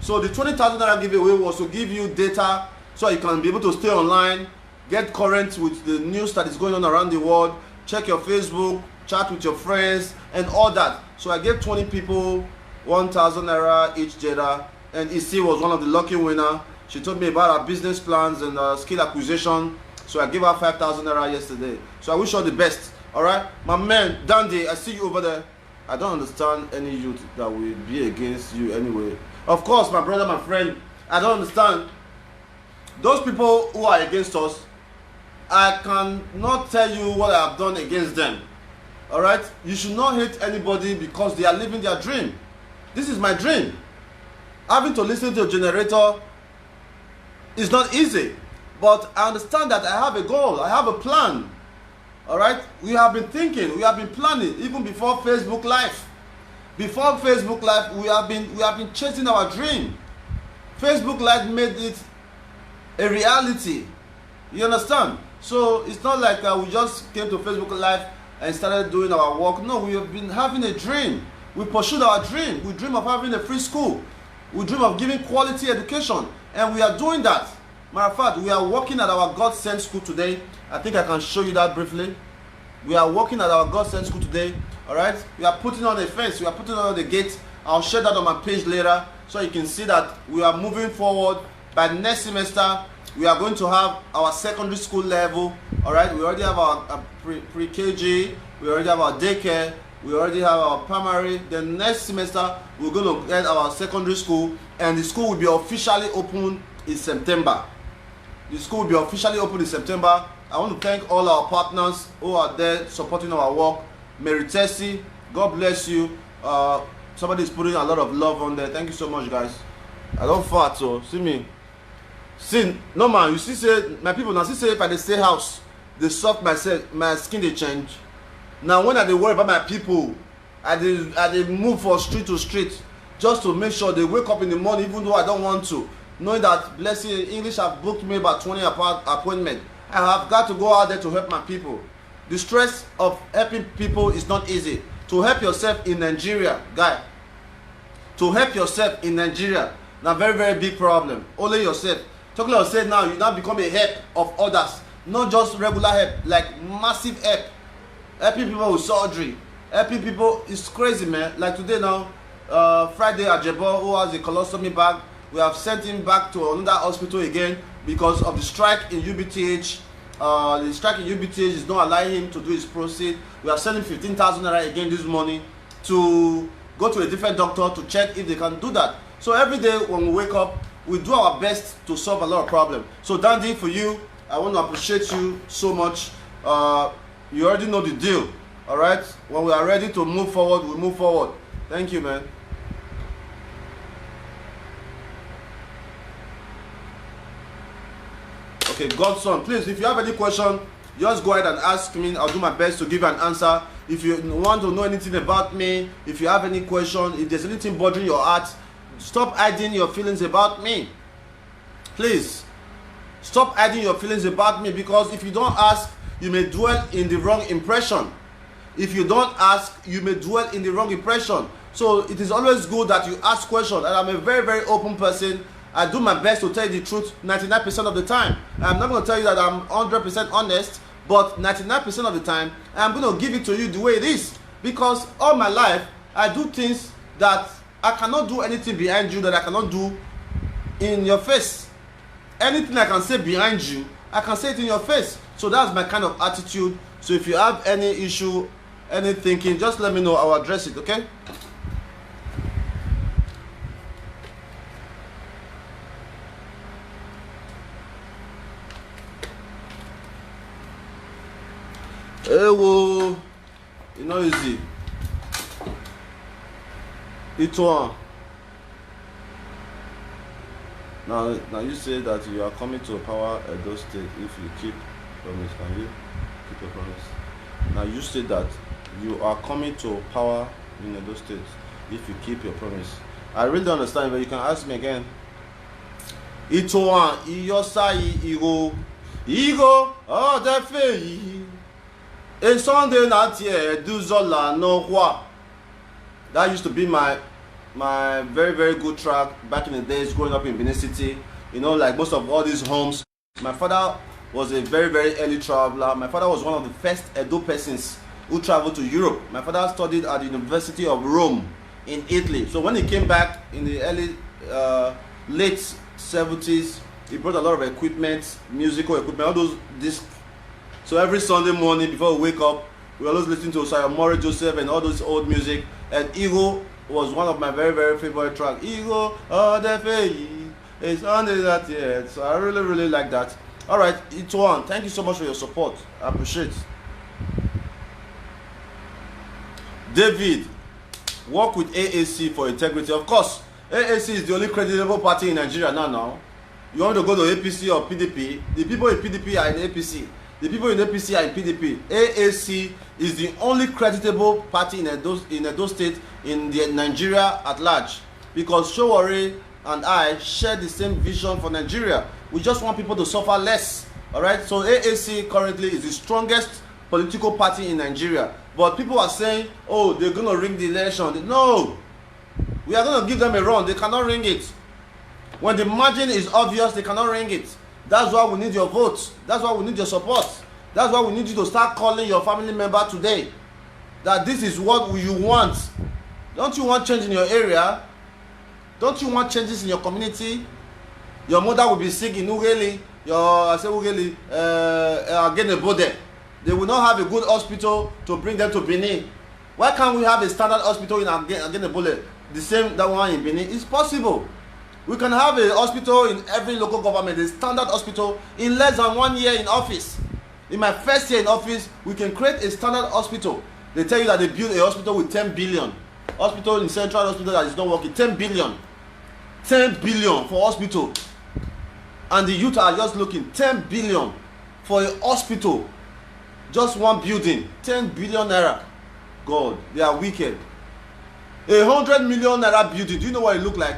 So the 20,000 naira giveaway was to give you data so you can be able to stay online, get current with the news that is going on around the world, check your Facebook, chat with your friends and all that. So I gave 20 people 1,000 naira each Jada, and Isi was one of the lucky winner. She told me about her business plans and skill acquisition, so I gave her 5,000 naira yesterday. So I wish her the best. All right, my man Dandy, I see you over there. I don't understand any youth that will be against you anyway. Of course, my brother, my friend, I don't understand those people who are against us. I cannot tell you what I have done against them. All right, you should not hate anybody because they are living their dream. This is my dream. Having to listen to a generator is not easy, but I understand that I have a goal, I have a plan. All right, we have been thinking, we have been planning even before Facebook Live. Before Facebook Live, we have been chasing our dream. Facebook Live made it a reality. You understand? So it's not like we just came to Facebook Live and started doing our work. No, we have been having a dream. We pursued our dream. We dream of having a free school. We dream of giving quality education, and we are doing that. Matter of fact, we are working at our God Sent School today. I think I can show you that briefly. We are working at our God Sent School today. All right, we are putting on a fence. We are putting on the gate. I'll share that on my page later, so you can see that we are moving forward. By next semester, we are going to have our secondary school level. All right, we already have our pre-KG. We already have our daycare. We already have our primary. The next semester, we're going to get our secondary school, and the school will be officially open in September. The school will be officially open in September. I want to thank all our partners who are there supporting our work. Meritesi, God bless you. Somebody is putting a lot of love on there. Thank you so much, guys. I don't fart, so see me. See, no man, you see, say my people now see say if I dey stay house, they soft myself, my skin they change. Now when I dey worry about my people, I dey move from street to street just to make sure they wake up in the morning, even though I don't want to, knowing that blessing English have booked me about 20 appointment. I have got to go out there to help my people. The stress of helping people is not easy. To help yourself in Nigeria, guy, to help yourself in Nigeria, na very very big problem. Only yourself. Talking about say now, you now become a help of others, not just regular help, like massive help. Helping people with surgery, helping people is crazy, man. Like today now, Friday Ajebo, who has a colostomy bag, we have sent him back to another hospital again because of the strike in UBTH. The strike in UBTH is not allowing him to do his proceed. We have sent him 15,000 naira again this morning to go to a different doctor to check if they can do that. So every day when we wake up, we do our best to solve a lot of problems. So Dandy, for you, I want to appreciate you so much. You already know the deal. All right, when we are ready to move forward, we move forward. Thank you, man. Okay, Godson, please, if you have any question, just go ahead and ask me. I'll do my best to give you an answer. If you want to know anything about me, if you have any question, if there's anything bothering your heart, stop hiding your feelings about me. Please, stop hiding your feelings about me, because if you don't ask, you may dwell in the wrong impression. If you don't ask, you may dwell in the wrong impression. So it is always good that you ask questions, and I'm a very, very open person. I do my best to tell you the truth 99% of the time. I'm not going to tell you that I'm 100% honest, but 99% of the time, I'm going to give it to you the way it is. Because all my life, I do things that I cannot do anything behind you that I cannot do in your face. Anything I can say behind you, I can say it in your face. So that's my kind of attitude. So if you have any issue, any thinking, just let me know. I'll address it, okay? Ewo, you know easy. It's one. Now you say that you are coming to power Edo State if you keep promise. Can you keep your promise? Now you say that you are coming to power in Edo State if you keep your promise. I really don't understand, but you can ask me again. It's one. Iyosai Igo. Igo. Oh, that fey. A Sunday night here, Duzola no wa. That used to be my very, very good track back in the days growing up in Benin City. You know, like most of all these homes. My father was a very, very early traveler. My father was one of the first Edo persons who traveled to Europe. My father studied at the University of Rome in Italy. So when he came back in the late 70s, he brought a lot of equipment, musical equipment, all those discs. So every Sunday morning before we wake up, we always listen to Sayamore Joseph and all those old music. And Ego was one of my very, very favorite tracks. Ego, oh, the fey, it's under that yet. So I really, really like that. All right, it's one. Thank you so much for your support. I appreciate it. David, work with AAC for integrity. Of course, AAC is the only credible party in Nigeria now. You want to go to APC or PDP? The people in PDP are in APC. The people in APC are in PDP. AAC is the only creditable party in Edo State in Nigeria at large. Because Showore and I share the same vision for Nigeria. We just want people to suffer less. Alright? So AAC currently is the strongest political party in Nigeria. But people are saying, oh, they're going to ring the election. No! We are going to give them a run. They cannot ring it. When the margin is obvious, they cannot ring it. That's why we need your votes. That's why we need your support. That's why we need you to start calling your family member today. That this is what you want. Don't you want change in your area? Don't you want changes in your community? Your mother will be sick in Ugeli. Agenebode. They will not have a good hospital to bring them to Benin. Why can't we have a standard hospital in Agenebode? The same that one in Benin? It's possible. We can have a hospital in every local government, a standard hospital, in less than 1 year in office. In my first year in office, we can create a standard hospital. They tell you that they built a hospital with 10 billion. Hospital in Central Hospital that is not working, 10 billion. 10 billion for hospital. And the youth are just looking, 10 billion for a hospital. Just one building, 10 billion naira. God, they are wicked. 100 million naira building, do you know what it look like?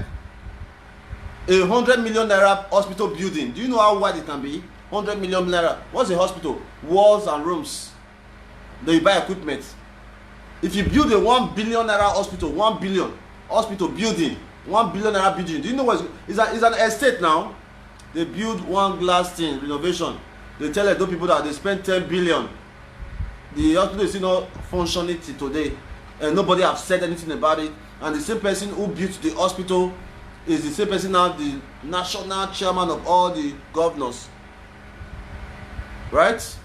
100 million naira hospital building. Do you know how wide it can be? 100 million naira. What's a hospital? Walls and rooms. Then you buy equipment. If you build a 1 billion naira hospital, 1 billion hospital building, 1 billion naira building, do you know what it's an estate now? They build one glass thing, renovation. They tell those people that they spend 10 billion. The hospital is still not functioning today. And nobody have said anything about it. And the same person who built the hospital is the same person now, the national chairman of all the governors, right?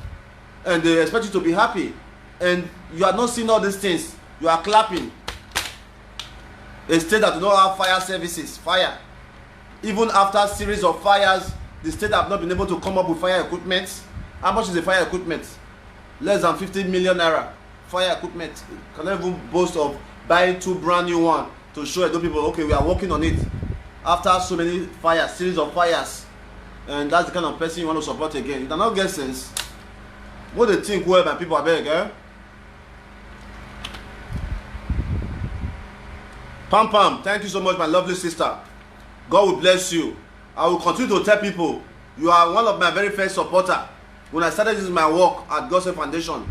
And they expect you to be happy, and you are not seeing all these things. You are clapping. A state that do not have fire services, fire. Even after a series of fires, the state have not been able to come up with fire equipment. How much is the fire equipment? Less than 50 million naira. Fire equipment. Cannot even boast of buying 2 brand new ones to show those people, okay, we are working on it. After so many fires, series of fires, and that's the kind of person you want to support again. You cannot get sense. What they think well, my people are beg, eh? Pam Pam, thank you so much, my lovely sister. God will bless you. I will continue to tell people you are one of my very first supporter. When I started this my work at Gospel Foundation,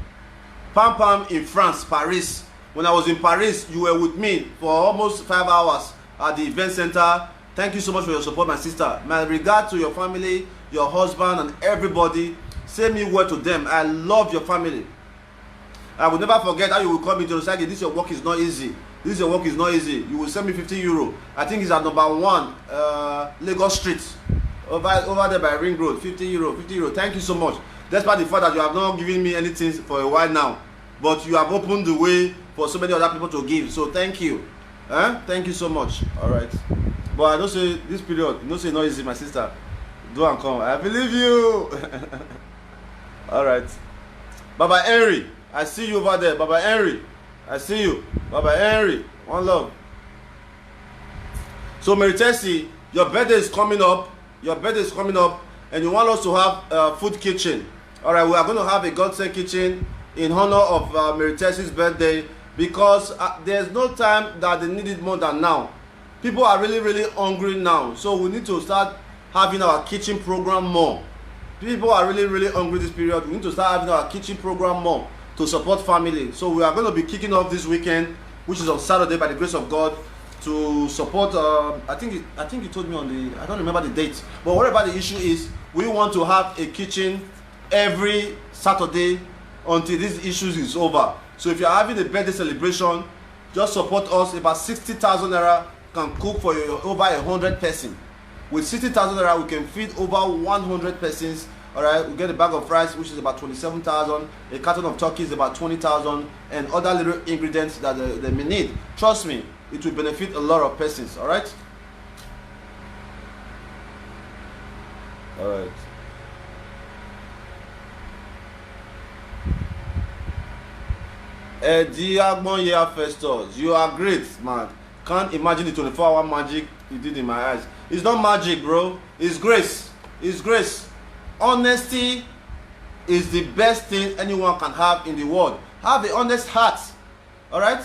Pam Pam in France, Paris. When I was in Paris, you were with me for almost 5 hours at the event center. Thank you so much for your support, my sister. My regard to your family, your husband, and everybody. Say me word to them. I love your family. I will never forget how you will call me to Osagie. This your work is not easy. This your work is not easy. You will send me 50 euro. I think it's at number 1 Lagos Street. Over there by Ring Road. 50 euro, 50 euro. Thank you so much. Despite the fact that you have not given me anything for a while now, but you have opened the way for so many other people to give. So thank you. Thank you so much. All right. But I don't say this period. You don't say no easy, my sister. Do and come. I believe you. All right. Baba Henry, I see you over there. Baba Henry, I see you. Baba Henry, one love. So Mary Tessie, your birthday is coming up. Your birthday is coming up, and you want us to have a food kitchen. All right, we are going to have a God-sent kitchen in honor of Mary Tessie's birthday, because there's no time that they need it more than now. People are really, really hungry now, so we need to start having our kitchen program more. People are really, really hungry this period. We need to start having our kitchen program more to support family. So we are going to be kicking off this weekend, which is on Saturday, by the grace of God, to support. I think you told me on the, I don't remember the date, but whatever the issue is, we want to have a kitchen every Saturday until this issue is over. So if you are having a birthday celebration, just support us. About 60,000 naira can cook for you over 100 persons. With 60,000 naira, we can feed over 100 persons. All right, we get a bag of rice, which is about 27,000. A carton of turkey is about 20,000, and other little ingredients that they may need. Trust me, it will benefit a lot of persons. All right. All right. Dion Festus, you are great, man. Can't imagine the 24-hour magic you did in my eyes. It's not magic, bro. It's grace. It's grace. Honesty is the best thing anyone can have in the world. Have an honest heart. All right?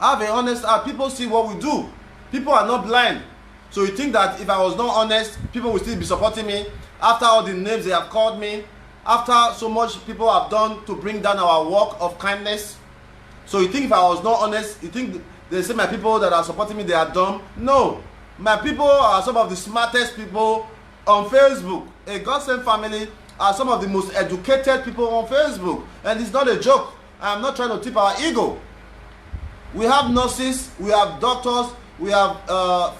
Have an honest heart. People see what we do. People are not blind. So you think that if I was not honest, people will still be supporting me after all the names they have called me, after so much people have done to bring down our work of kindness? So you think if I was not honest, you think they say my people that are supporting me, they are dumb? No. My people are some of the smartest people on Facebook. A God-sent family are some of the most educated people on Facebook. And it's not a joke. I'm not trying to tip our ego. We have nurses, we have doctors, we have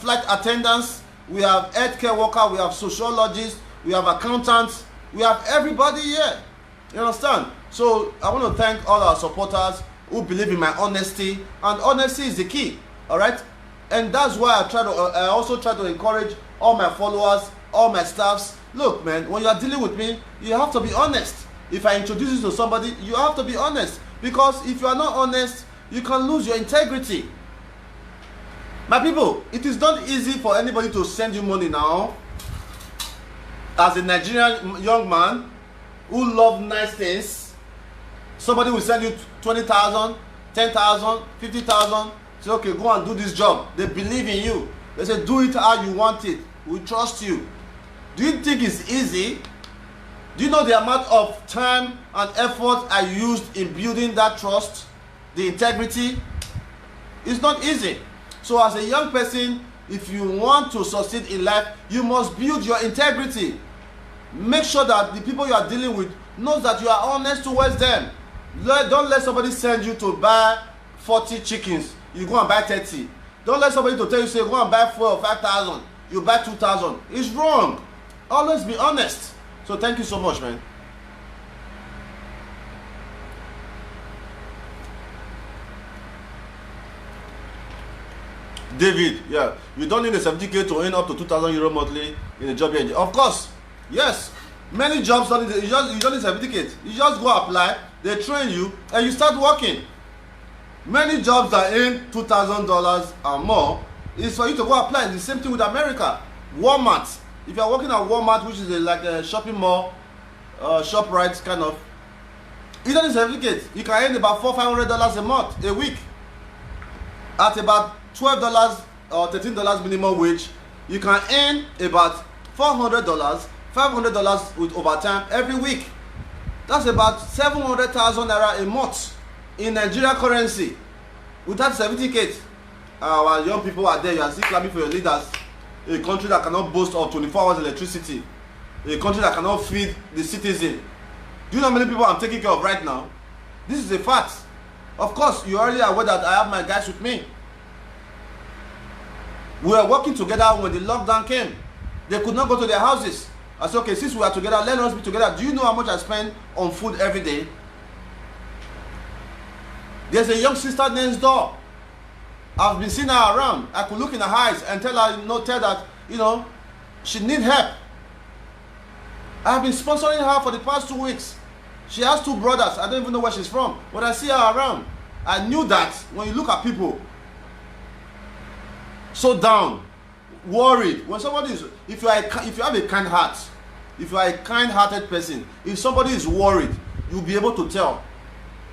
flight attendants, we have healthcare workers, we have sociologists, we have accountants, we have everybody here. You understand? So I want to thank all our supporters who believe in my honesty, and honesty is the key. All right, and that's why I also try to encourage all my followers, all my staffs. Look, man, when you are dealing with me, you have to be honest. If I introduce you to somebody, you have to be honest, because if you are not honest, you can lose your integrity. My people, it is not easy for anybody to send you money now. As a Nigerian young man who loves nice things, somebody will send you 20,000, 10,000, 50,000. Say, okay, go and do this job. They believe in you. They say, do it how you want it. We trust you. Do you think it's easy? Do you know the amount of time and effort I used in building that trust, the integrity? It's not easy. So as a young person, if you want to succeed in life, you must build your integrity. Make sure that the people you are dealing with knows that you are honest towards them. Don't let somebody send you to buy 40 chickens. You go and buy 30. Don't let somebody to tell you, say, go and buy 4 or 5,000. You buy 2,000. It's wrong. Always be honest. So thank you so much, man. David, yeah, you don't need a 70K to earn up to 2,000 euro monthly in a job here. Of course, yes. Many jobs don't need, you don't need a certificate. You just go apply, they train you, and you start working. Many jobs that earn $2,000 or more is for you to go apply. The same thing with America. Walmart, If you are working at Walmart, which is like a shopping mall, ShopRite kind of, you don't need certificate. You can earn about $400-500 a month, a week. At about $12 or $13 minimum wage, you can earn about $400, $500 with overtime every week. That's about 700,000 naira a month in Nigeria currency. With that certificate, our young people are there. You are still clapping for your leaders. A country that cannot boast of 24 hours electricity, a country that cannot feed the citizen. Do you know how many people I'm taking care of right now? This is a fact. Of course, you are already aware that I have my guys with me. We were working together when the lockdown came. They could not go to their houses. I said, okay, since we are together, let us be together. Do you know how much I spend on food every day? There's a young sister next door. I've been seeing her around. I could look in her eyes and tell her, tell that, she needs help. I've been sponsoring her for the past 2 weeks. She has 2 brothers. I don't even know where she's from. But I see her around. I knew that when you look at people so down, worried, when somebody is, if you have a kind heart, if you are a kind-hearted person, if somebody is worried, you'll be able to tell.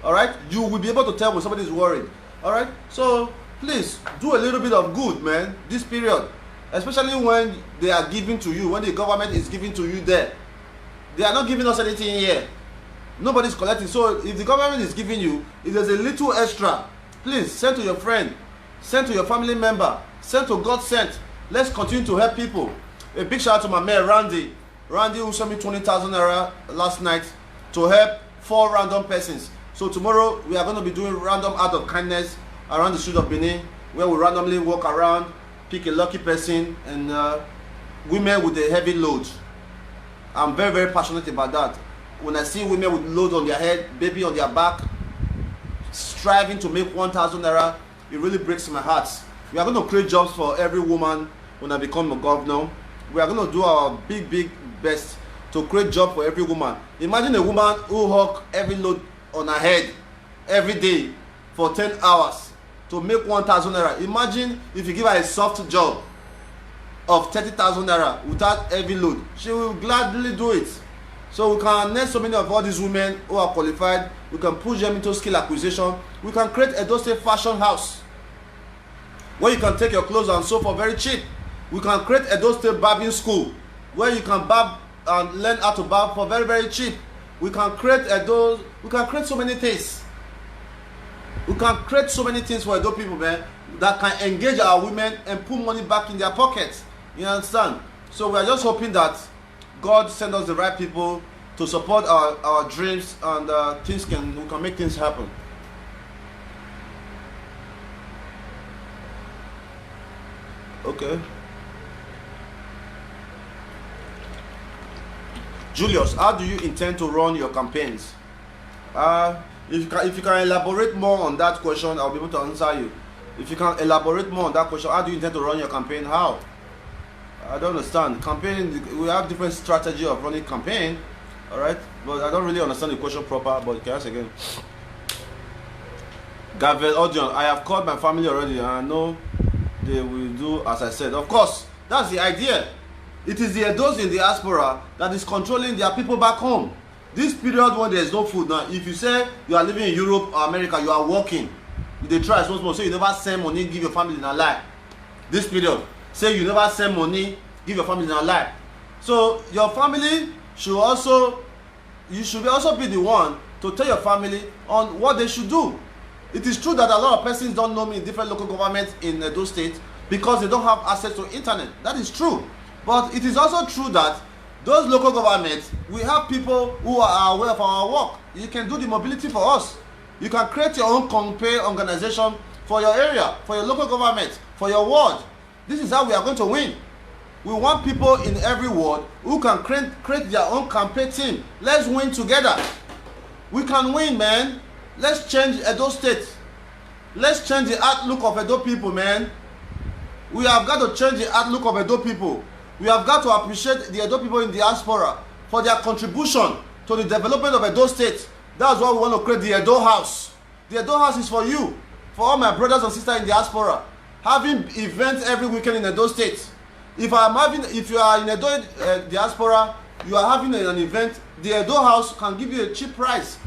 All right? You will be able to tell when somebody is worried. All right? So please do a little bit of good, man, this period, especially when they are giving to you, when the government is giving to you there. They are not giving us anything here. Nobody's collecting. So if the government is giving you, if there's a little extra, please send to your friend, send to your family member, send to God sent. Let's continue to help people. A big shout out to my man Randy. Randy who sent me 20,000 naira last night to help 4 random persons. So tomorrow we are going to be doing random act of kindness around the street of Benin, where we randomly walk around, pick a lucky person, and women with a heavy load. I'm very, very passionate about that. When I see women with load on their head, baby on their back, striving to make 1,000 naira, it really breaks my heart. We are going to create jobs for every woman when I become a governor. We are going to do our big best to create job for every woman. Imagine a woman who hawk every load on her head every day for 10 hours to make 1,000 naira. Imagine if you give her a soft job of 30,000 naira without heavy load. She will gladly do it. So we can net so many of all these women who are qualified. We can push them into skill acquisition. We can create a State fashion house where you can take your clothes and sew for very cheap. We can create a State barbing school where you can barb and learn how to barb for very, very cheap. We can create so many things. We can create so many things for Edo people, man, that can engage our women and put money back in their pockets. You understand? So we are just hoping that God send us the right people to support our dreams, and we can make things happen. Okay. Julius, how do you intend to run your campaigns? If you can elaborate more on that question, I'll be able to answer you. If you can elaborate more on that question, how do you intend to run your campaign? How? I don't understand. Campaign, we have different strategy of running campaign, all right? But I don't really understand the question proper, but can I ask again? Gavel Odion, I have called my family already, and I know they will do as I said. Of course, that's the idea. It is the Edos in the diaspora that is controlling their people back home. This period when there is no food now, if you say you are living in Europe or America, you are working, they try so small, so you never send money, give your family in a lie. This period, say you never send money, give your family in a lie. So your family should also, you should also be the one to tell your family on what they should do. It is true that a lot of persons don't know me in different local governments in those states because they don't have access to internet. That is true. But it is also true that those local governments, we have people who are aware of our work. You can do the mobility for us. You can create your own campaign organization for your area, for your local government, for your ward. This is how we are going to win. We want people in every ward who can create their own campaign team. Let's win together. We can win, man. Let's change Edo State. Let's change the outlook of Edo people, man. We have got to change the outlook of Edo people. We have got to appreciate the Edo people in the diaspora for their contribution to the development of Edo State. That's why we want to create the Edo House. The Edo House is for you, for all my brothers and sisters in the diaspora. Having events every weekend in Edo State. If you are in Edo diaspora, you are having an event, the Edo house can give you a cheap price.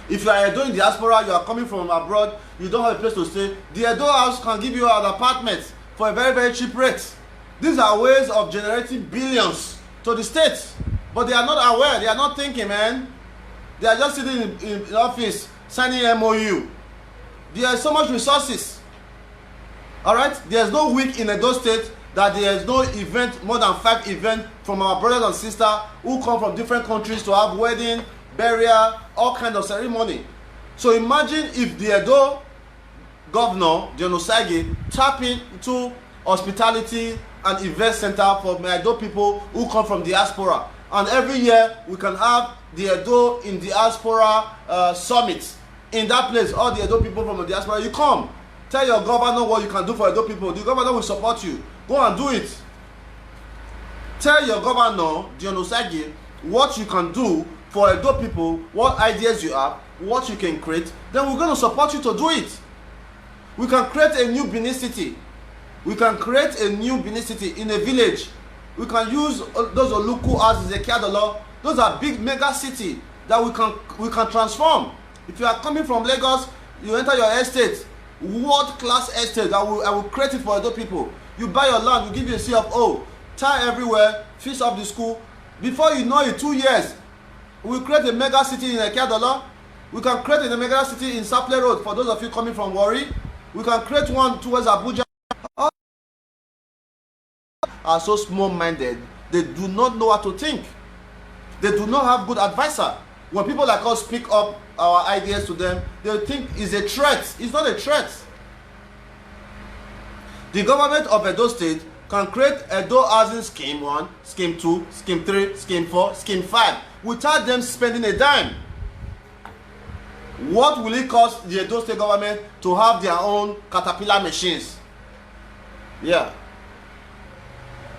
If you are Edo in diaspora, you are coming from abroad, you don't have a place to stay, the Edo house can give you an apartment for a very, very cheap rate. These are ways of generating billions to the state, but they are not aware, they are not thinking, man. They are just sitting in the office signing MOU. There are so much resources. All right, there's no week in Edo State that there is no event, more than 5 events from our brothers and sisters who come from different countries to have wedding, burial, all kinds of ceremony. So imagine if the Edo governor, Dion Osagie, tap into hospitality and event center for Edo people who come from diaspora. And every year we can have the Edo in diaspora summit. In that place, all the Edo people from the diaspora, you come. Tell your governor what you can do for Edo people. The governor will support you. Go and do it. Tell your governor, Dion Osagie, what you can do for Edo people, what ideas you have, what you can create. Then we're going to support you to do it. We can create a new Benin City. We can create a new Benin City in a village. We can use those Oluku houses, Ekiadolo. Those are big mega city that we can transform. If you are coming from Lagos, you enter your estate, world-class estate. I will create it for Edo people. You buy your land, we give you a CFO, tie everywhere, fix up the school. Before you know it, 2 years, we create a mega city in Ekiadolo. We can create a mega city in Saple Road for those of you coming from Warri. We can create one towards Abuja. All are so small-minded, they do not know how to think. They do not have good advisor. When people like us speak up our ideas to them, they think it's a threat. It's not a threat. The government of Edo State can create Edo housing scheme 1, scheme 2, scheme 3, scheme 4, scheme 5 without them spending a dime. What will it cost the Edo State government to have their own caterpillar machines? Yeah.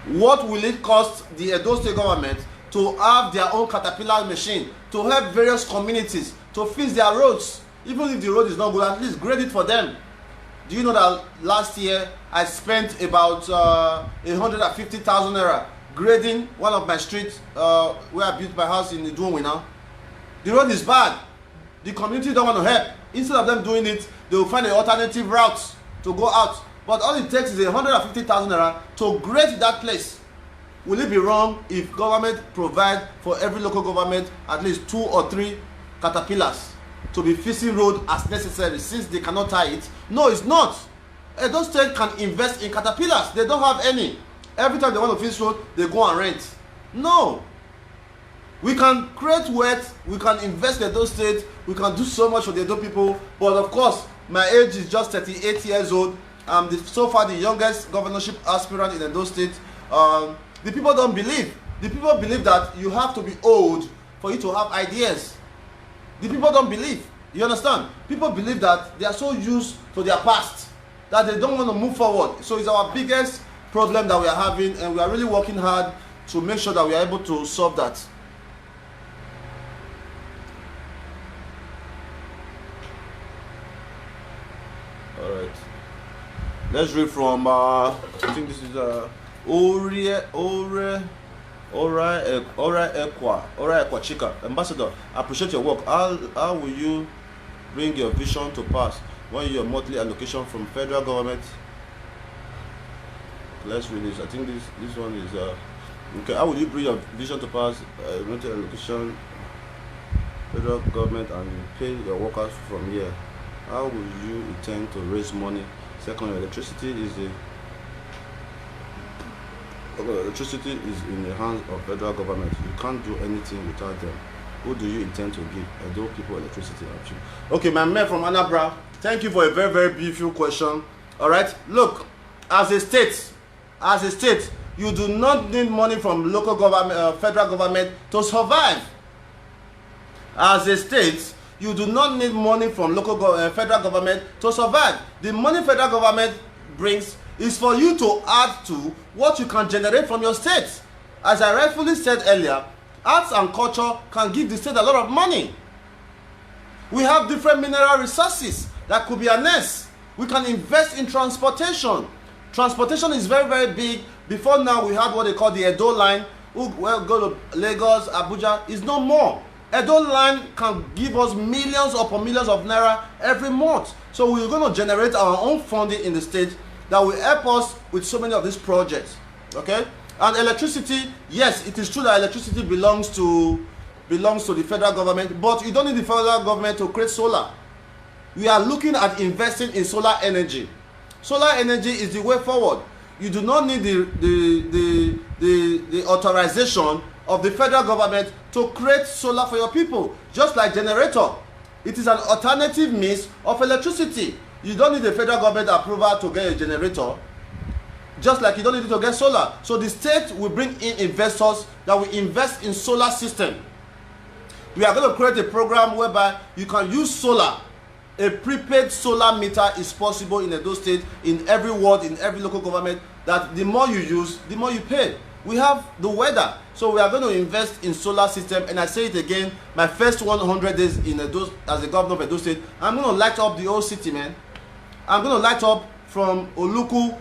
What will it cost the Edo State government to have their own caterpillar machine to help various communities to fix their roads? Even if the road is not good, at least grade it for them. Do you know that last year I spent about 150,000 naira grading one of my streets where I built my house in Dion now? The road is bad. The community don't want to help. Instead of them doing it, they will find an alternative route to go out. But all it takes is 150,000 naira to grade that place. Will it be wrong if government provide for every local government at least 2 or 3 caterpillars to be fixing road as necessary since they cannot tie it? No, it's not. Edo State can invest in caterpillars. They don't have any. Every time they want to fix road, they go and rent. No. We can create wealth, we can invest in Edo State, we can do so much for the Edo people. But of course, my age is just 38 years old. I'm so far the youngest governorship aspirant in Edo State. The people don't believe. The people believe that you have to be old for you to have ideas. The people don't believe. You understand? People believe that they are so used to their past that they don't want to move forward. So it's our biggest problem that we are having, and we are really working hard to make sure that we are able to solve that. All right. Let's read from I think this is Ora Ekwa Chika. Ambassador, I appreciate your work. How will you bring your vision to pass when your monthly allocation from federal government? Let's read this. I think this one is okay. How will you bring your vision to pass monthly allocation federal government and pay your workers from here? How will you intend to raise money? Second, electricity is in the hands of federal government. You can't do anything without them. Who do you intend to give? Edo people electricity option. Okay, my man from Anambra, thank you for a very, very beautiful question. All right, look, as a state, you do not need money from local government, federal government to survive. As a state, you do not need money from federal government to survive. The money federal government brings is for you to add to what you can generate from your state. As I rightfully said earlier, arts and culture can give the state a lot of money. We have different mineral resources that could be harnessed. We can invest in transportation. Transportation is very, very big Before now, we had what they call the Edo line, who well go to Lagos, Abuja. It's no more. Edo line can give us millions upon millions of naira every month. So we're going to generate our own funding in the state that will help us with so many of these projects. Okay? And electricity, yes, it is true that electricity belongs to the federal government, but you don't need the federal government to create solar. We are looking at investing in solar energy. Solar energy is the way forward. You do not need the authorization of the federal government to create solar for your people, just like generator. It is an alternative means of electricity. You don't need the federal government approval to get a generator, just like you don't need it to get solar. So the state will bring in investors that will invest in solar system. We are going to create a program whereby you can use solar. A prepaid solar meter is possible in Edo State, in every ward, in every local government, that the more you use, the more you pay. We have the weather, so we are going to invest in solar system. And I say it again, my first 100 days in Edo, as a governor of Edo State, I'm going to light up the whole city, man. I'm going to light up from Oluku,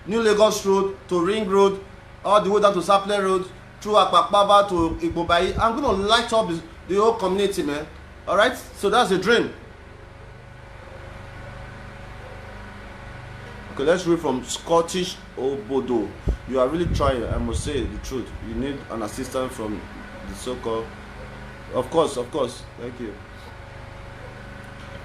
New Lagos Road to Ring Road, all the way down to Saple Road, through Akpakpava to Igbobayi. I'm going to light up the whole community, man. All right, so that's the dream. Okay, let's read from Scottish Obodo. You are really trying, I must say the truth. You need an assistant from the so-called. Of course, thank you.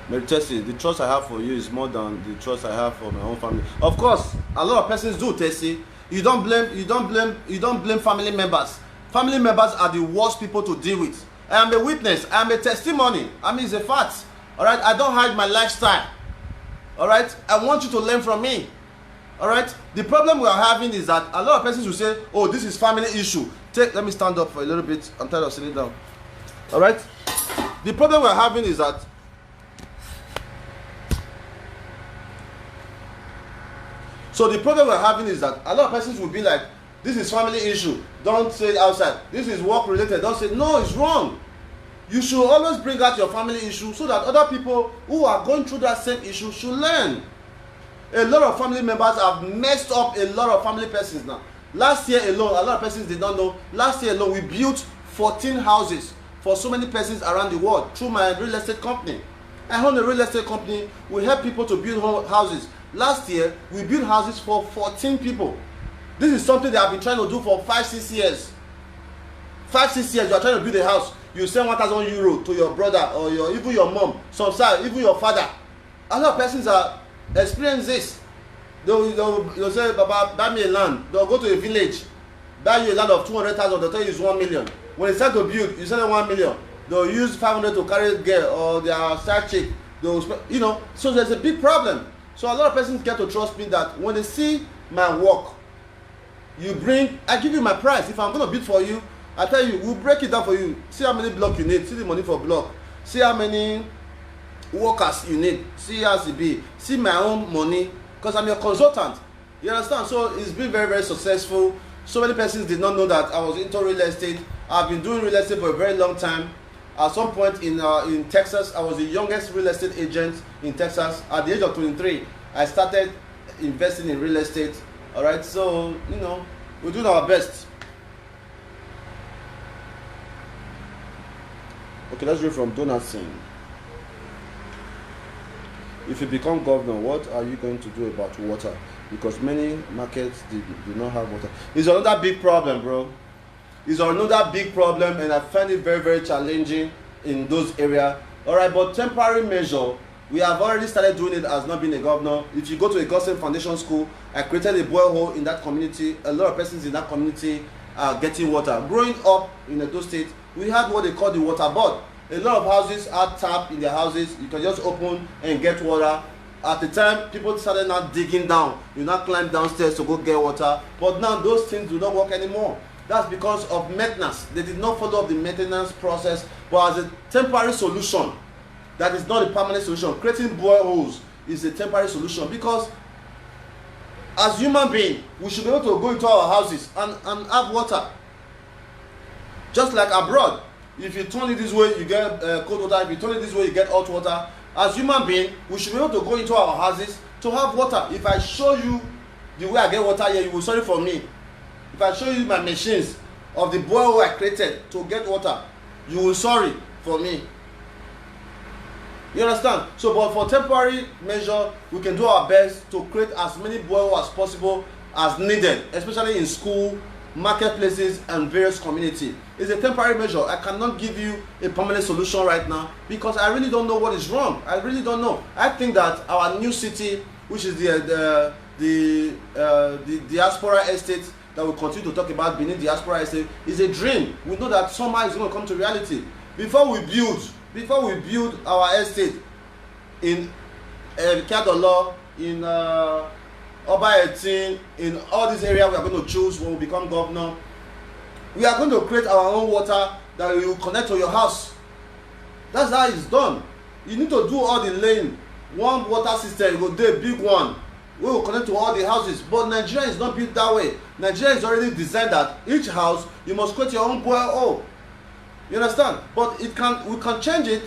Mary Tessie, the trust I have for you is more than the trust I have for my own family. Of course, a lot of persons do, Tessie. You don't blame family members. Family members are the worst people to deal with. I am a witness, I am a testimony. I mean, it's a fact. Alright, I don't hide my lifestyle. Alright, I want you to learn from me. Alright, the problem we are having is that a lot of persons will say, oh, this is family issue. Let me stand up for a little bit. I'm tired of sitting down. Alright, the problem we are having is that a lot of persons will be like, this is family issue, don't say it outside. This is work related, don't say. No, it's wrong. You should always bring out your family issue so that other people who are going through that same issue should learn. A lot of family members have messed up a lot of family persons now. Last year alone, a lot of persons did not know, last year alone we built 14 houses for so many persons around the world through my real estate company. I own a real estate company. We help people to build houses. Last year, we built houses for 14 people. This is something that I've been trying to do for 5-6 years. 5-6 years, you are trying to build a house. You send 1,000 euro to your brother or even your mom, sometimes even your father. A lot of persons are experiencing this. They'll say, Baba, buy me a land. They'll go to a village, buy you a land of 200,000, they'll tell you it's 1 million. When it's time to build, you send them 1 million. They'll use 500 to carry a girl or their side chick. So there's a big problem. So a lot of persons get to trust me that when they see my work, I give you my price. If I'm going to bid for you, I tell you, we'll break it down for you. See how many blocks you need. See the money for block. See how many workers you need. See how it be. See my own money. Because I'm your consultant. You understand? So it's been very, very successful. So many persons did not know that I was into real estate. I've been doing real estate for a very long time. At some point in Texas, I was the youngest real estate agent in Texas. At the age of 23, I started investing in real estate. All right, so, we're doing our best. Okay, let's read from Donaldson. If you become governor, what are you going to do about water? Because many markets do not have water. It's another big problem, bro. It's another big problem, and I find it very, very challenging in those areas. All right, but temporary measure, we have already started doing it as not being a governor. If you go to a Gossen Foundation school, I created a borehole in that community. A lot of persons in that community are getting water. Growing up in Edo State, we had what they call the water board. A lot of houses had tap in their houses. You can just open and get water. At the time, people started now digging down. You now climb downstairs to go get water. But now those things do not work anymore. That's because of maintenance. They did not follow up the maintenance process. But as a temporary solution, that is not a permanent solution. Creating boreholes is a temporary solution, because as human beings, we should be able to go into our houses and have water. Just like abroad. If you turn it this way, you get cold water. If you turn it this way, you get hot water. As human beings, we should be able to go into our houses to have water. If I show you the way I get water here, you will sorry for me. if I show you my machines of the borehole I created to get water, you will sorry for me. You understand? So, but for temporary measure, we can do our best to create as many boreholes as possible as needed, especially in school, marketplaces, and various community. It's a temporary measure. I cannot give you a permanent solution right now because I really don't know what is wrong. I really don't know. I think that our new city, which is the diaspora estate that we continue to talk about, Benin diaspora estate, is a dream. We know that somehow it's going to come to reality. Before we build our estate in Kadolo, in Oba 18, in all these areas we are going to choose when we become governor, we are going to create our own water that will connect to your house. That's how it's done. You need to do all the lane, one water system, you go do a big one, we will connect to all the houses. But Nigeria is not built that way. Nigeria is already designed that each house you must create your own borehole. You understand? But we can change it.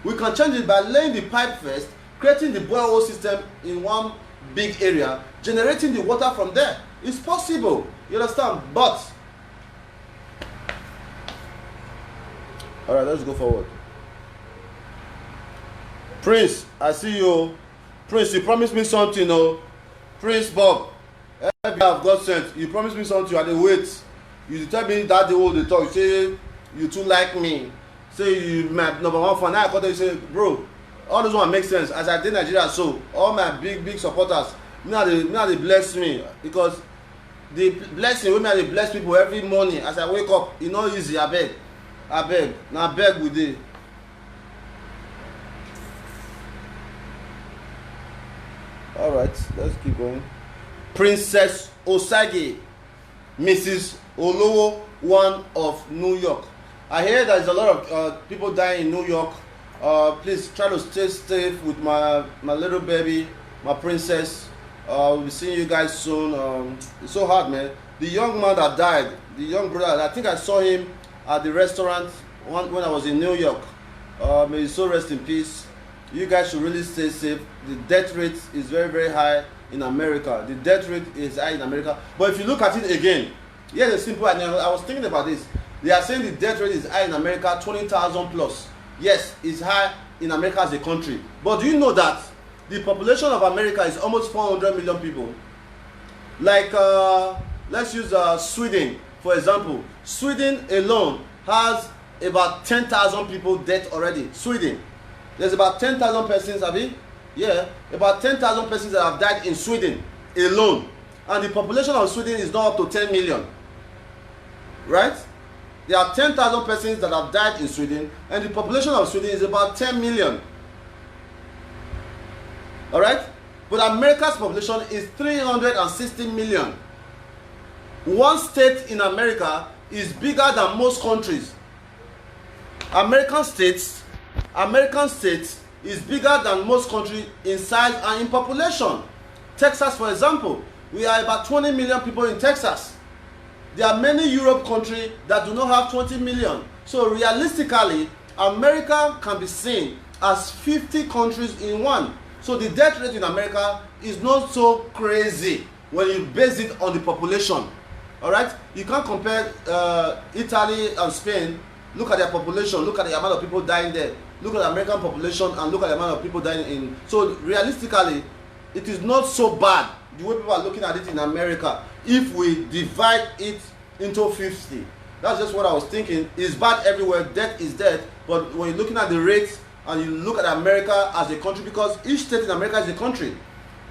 We can change it by laying the pipe first, creating the borehole system in one big area, generating the water from there. It's possible. You understand? But all right, let's go forward. Prince, I see you. Prince, you promised me something, oh. Prince Bob, every day I've got sent. You promised me something. I dey wait. You tell me that the whole dey talk. You say you too like me. Say you my number one fan. Now I call you say, bro, all those one make sense. As I did Nigeria, so all my big supporters, now they bless me because the blessing wey me I dey bless people every morning as I wake up, e no easy. Abeg, na beg we dey. All right, let's keep going. Princess Osagie, Mrs. Olowo, one of New York. I hear there's a lot of people dying in New York. Please try to stay safe with my little baby, my princess. We'll be seeing you guys soon. It's so hard, man. The young man that died, the young brother, I think I saw him at the restaurant when I was in New York. May his soul rest in peace. You guys should really stay safe. The death rate is very, very high in America. The death rate is high in America. But if you look at it again, here's a simple idea. I was thinking about this. They are saying the death rate is high in America, 20,000 plus. Yes, it's high in America as a country. But do you know that the population of America is almost 400 million people? Like, let's use Sweden, for example. Sweden alone has about 10,000 people dead already. Sweden. There's about 10,000 persons, Abi? Yeah, about 10,000 persons that have died in Sweden alone. And the population of Sweden is not up to 10 million. Right? There are 10,000 persons that have died in Sweden, and the population of Sweden is about 10 million. Alright? But America's population is 360 million. One state in America is bigger than most countries. American states is bigger than most countries in size and in population. Texas, for example, we are about 20 million people in Texas. There are many Europe countries that do not have 20 million. So realistically, America can be seen as 50 countries in one. So the death rate in America is not so crazy when you base it on the population. Alright? You can't compare Italy and Spain. Look at their population, look at the amount of people dying there. Look at the American population and look at the amount of people dying in. So realistically, it is not so bad the way people are looking at it in America if we divide it into 50. That's just what I was thinking. It's bad everywhere, death is death. But when you're looking at the rates and you look at America as a country, because each state in America is a country.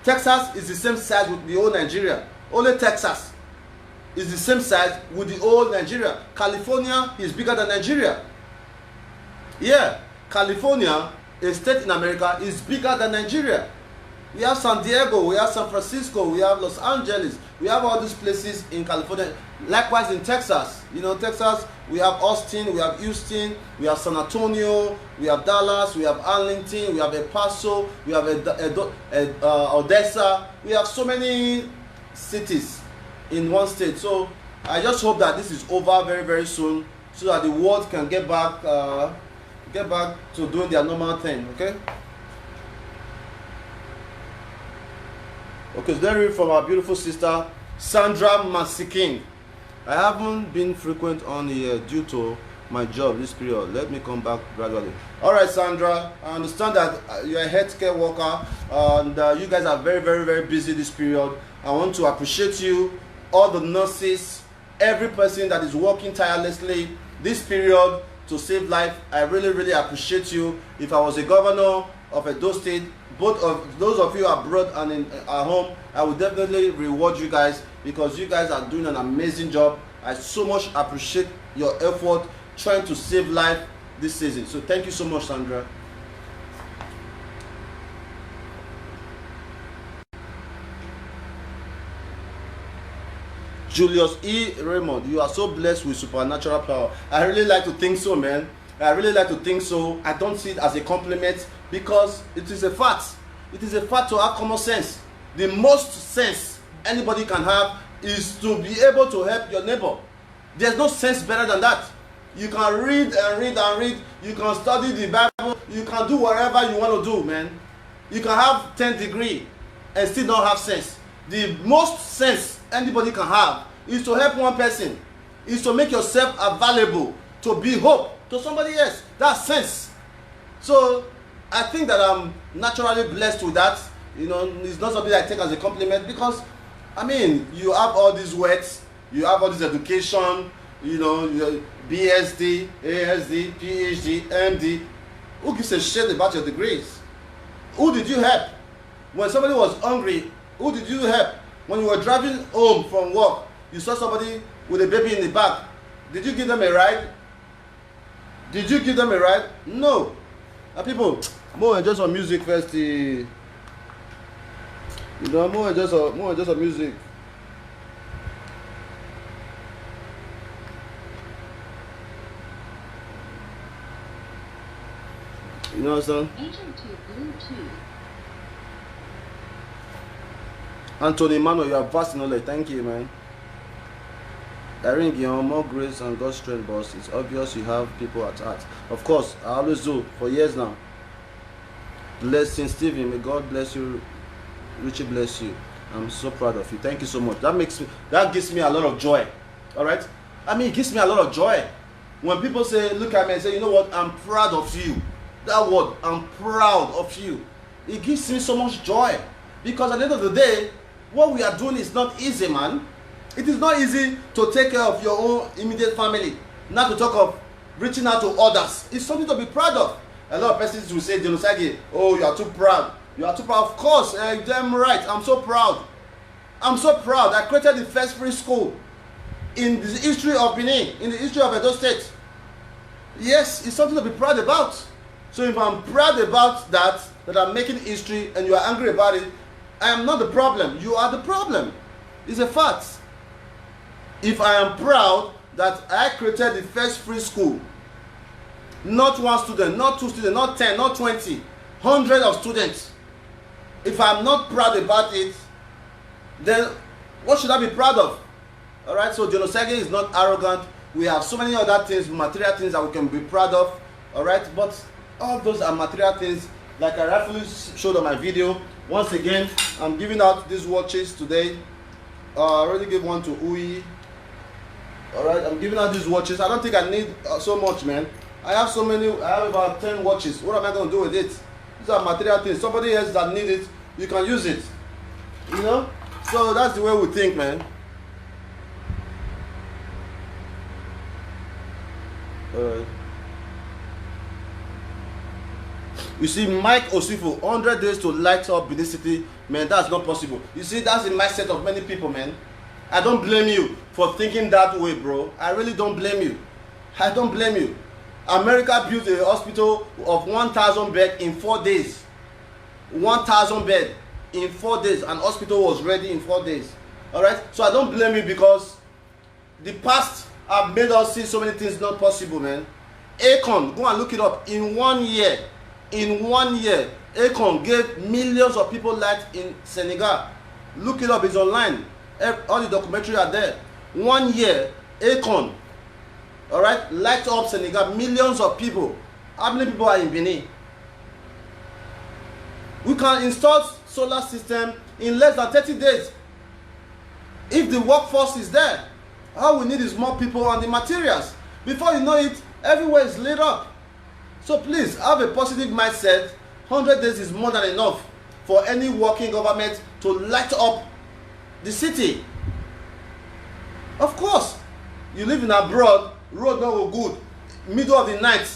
Texas is the same size with the whole Nigeria. Only Texas is the same size with the whole Nigeria. California is bigger than Nigeria. Yeah, California, a state in America, is bigger than Nigeria. We have San Diego, we have San Francisco, we have Los Angeles, we have all these places in California. Likewise in Texas, you know, Texas, we have Austin, we have Houston, we have San Antonio, we have Dallas, we have Arlington, we have El Paso, we have Odessa. We have so many cities in one state. So I just hope that this is over very, very soon, so that the world can get back to doing their normal thing. Okay. Okay, so let's read from our beautiful sister Sandra Masiking. I haven't been frequent on here due to my job this period. Let me come back gradually. All right, Sandra, I understand that you're a healthcare worker and you guys are very, very, very busy this period. I want to appreciate you, all the nurses, every person that is working tirelessly this period to save life. I really, really appreciate you. If I was a governor of Edo State, both of those of you abroad and at home, I would definitely reward you guys because you guys are doing an amazing job. I so much appreciate your effort trying to save life this season. So thank you so much, Sandra. Julius E. Raymond, you are so blessed with supernatural power. I really like to think so, man. I really like to think so. I don't see it as a compliment because it is a fact. It is a fact to have common sense. The most sense anybody can have is to be able to help your neighbor. There's no sense better than that. You can read and read and read. You can study the Bible. You can do whatever you want to do, man. You can have 10 degrees and still not have sense. The most sense anybody can have is to help one person, is to make yourself available to be hope to somebody else. That's sense. So I think that I'm naturally blessed with that. You know, it's not something I take as a compliment because, I mean, you have all these words, you have all this education, you know, your BSD, ASD, PhD, MD. Who gives a shit about your degrees? Who did you help? When somebody was hungry, who did you help? When you were driving home from work, you saw somebody with a baby in the back. Did you give them a ride? Did you give them a ride? No. And people, more just on music first. You know, more just on music. You know what I'm saying? Anthony Mano, you are vast knowledge. Thank you, man. Irene Gion, more grace and God's strength, boss. It's obvious you have people at heart. Of course, I always do for years now. Blessing Stephen, may God bless you, richly bless you. I'm so proud of you. Thank you so much. That gives me a lot of joy. All right. I mean, it gives me a lot of joy when people say, look at me and say, you know what, I'm proud of you. That word, I'm proud of you. It gives me so much joy because at the end of the day, what we are doing is not easy, man. It is not easy to take care of your own immediate family, not to talk of reaching out to others. It's something to be proud of. A lot of persons will say, Osagie, oh, you are too proud. You are too proud. Of course, damn right. I'm so proud. I'm so proud. I created the first free school in the history of Benin, in the history of Edo State. Yes, it's something to be proud about. So if I'm proud about that I'm making history and you are angry about it, I am not the problem. You are the problem. It's a fact. If I am proud that I created the first free school, not one student, not two students, not 10, not 20, hundreds of students. If I'm not proud about it, then what should I be proud of? All right, so Osagie is not arrogant. We have so many other things, material things that we can be proud of. All right, but all those are material things, like I rightfully showed on my video. Once again, I'm giving out these watches today. I already gave one to Uyi. All right, I'm giving out these watches. I don't think I need so much, man. I have so many. I have about 10 watches. What am I going to do with it? These are material things. Somebody else that needs it, you can use it. You know? So that's the way we think, man. All right. You see, Mike Osifo, 100 days to light up Benin City, man, that's not possible. You see, that's the mindset of many people, man. I don't blame you for thinking that way, bro. I really don't blame you. I don't blame you. America built a hospital of 1,000 beds in 4 days. 1,000 beds in 4 days. An hospital was ready in 4 days. All right? So I don't blame you because the past have made us see so many things not possible, man. Akon, go and look it up. In 1 year, Akon gave millions of people light in Senegal. Look it up, it's online. All the documentaries are there. 1 year, Akon, all right, light up Senegal, millions of people. How many people are in Benin? We can install solar system in less than 30 days if the workforce is there. All we need is more people and the materials. Before you know it, everywhere is lit up. So please have a positive mindset. 100 days is more than enough for any working government to light up the city. Of course, you live in abroad, road no go good. Middle of the night,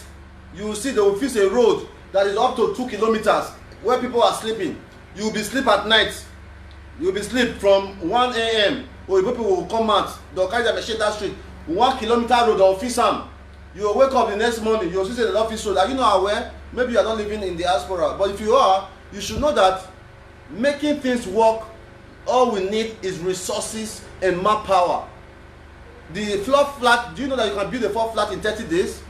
you will see they will fix a road that is up to 2 kilometers where people are sleeping. You will be sleep at night. You will be sleep from 1 a.m. or people will come out. They'll carry them machine that street. 1 kilometer road, they'll fix them. You will wake up the next morning, you will see the office road. Are you not aware? Maybe you are not living in the diaspora. But if you are, you should know that making things work, all we need is resources and manpower. The floor flat, do you know that you can build a floor flat in 30 days?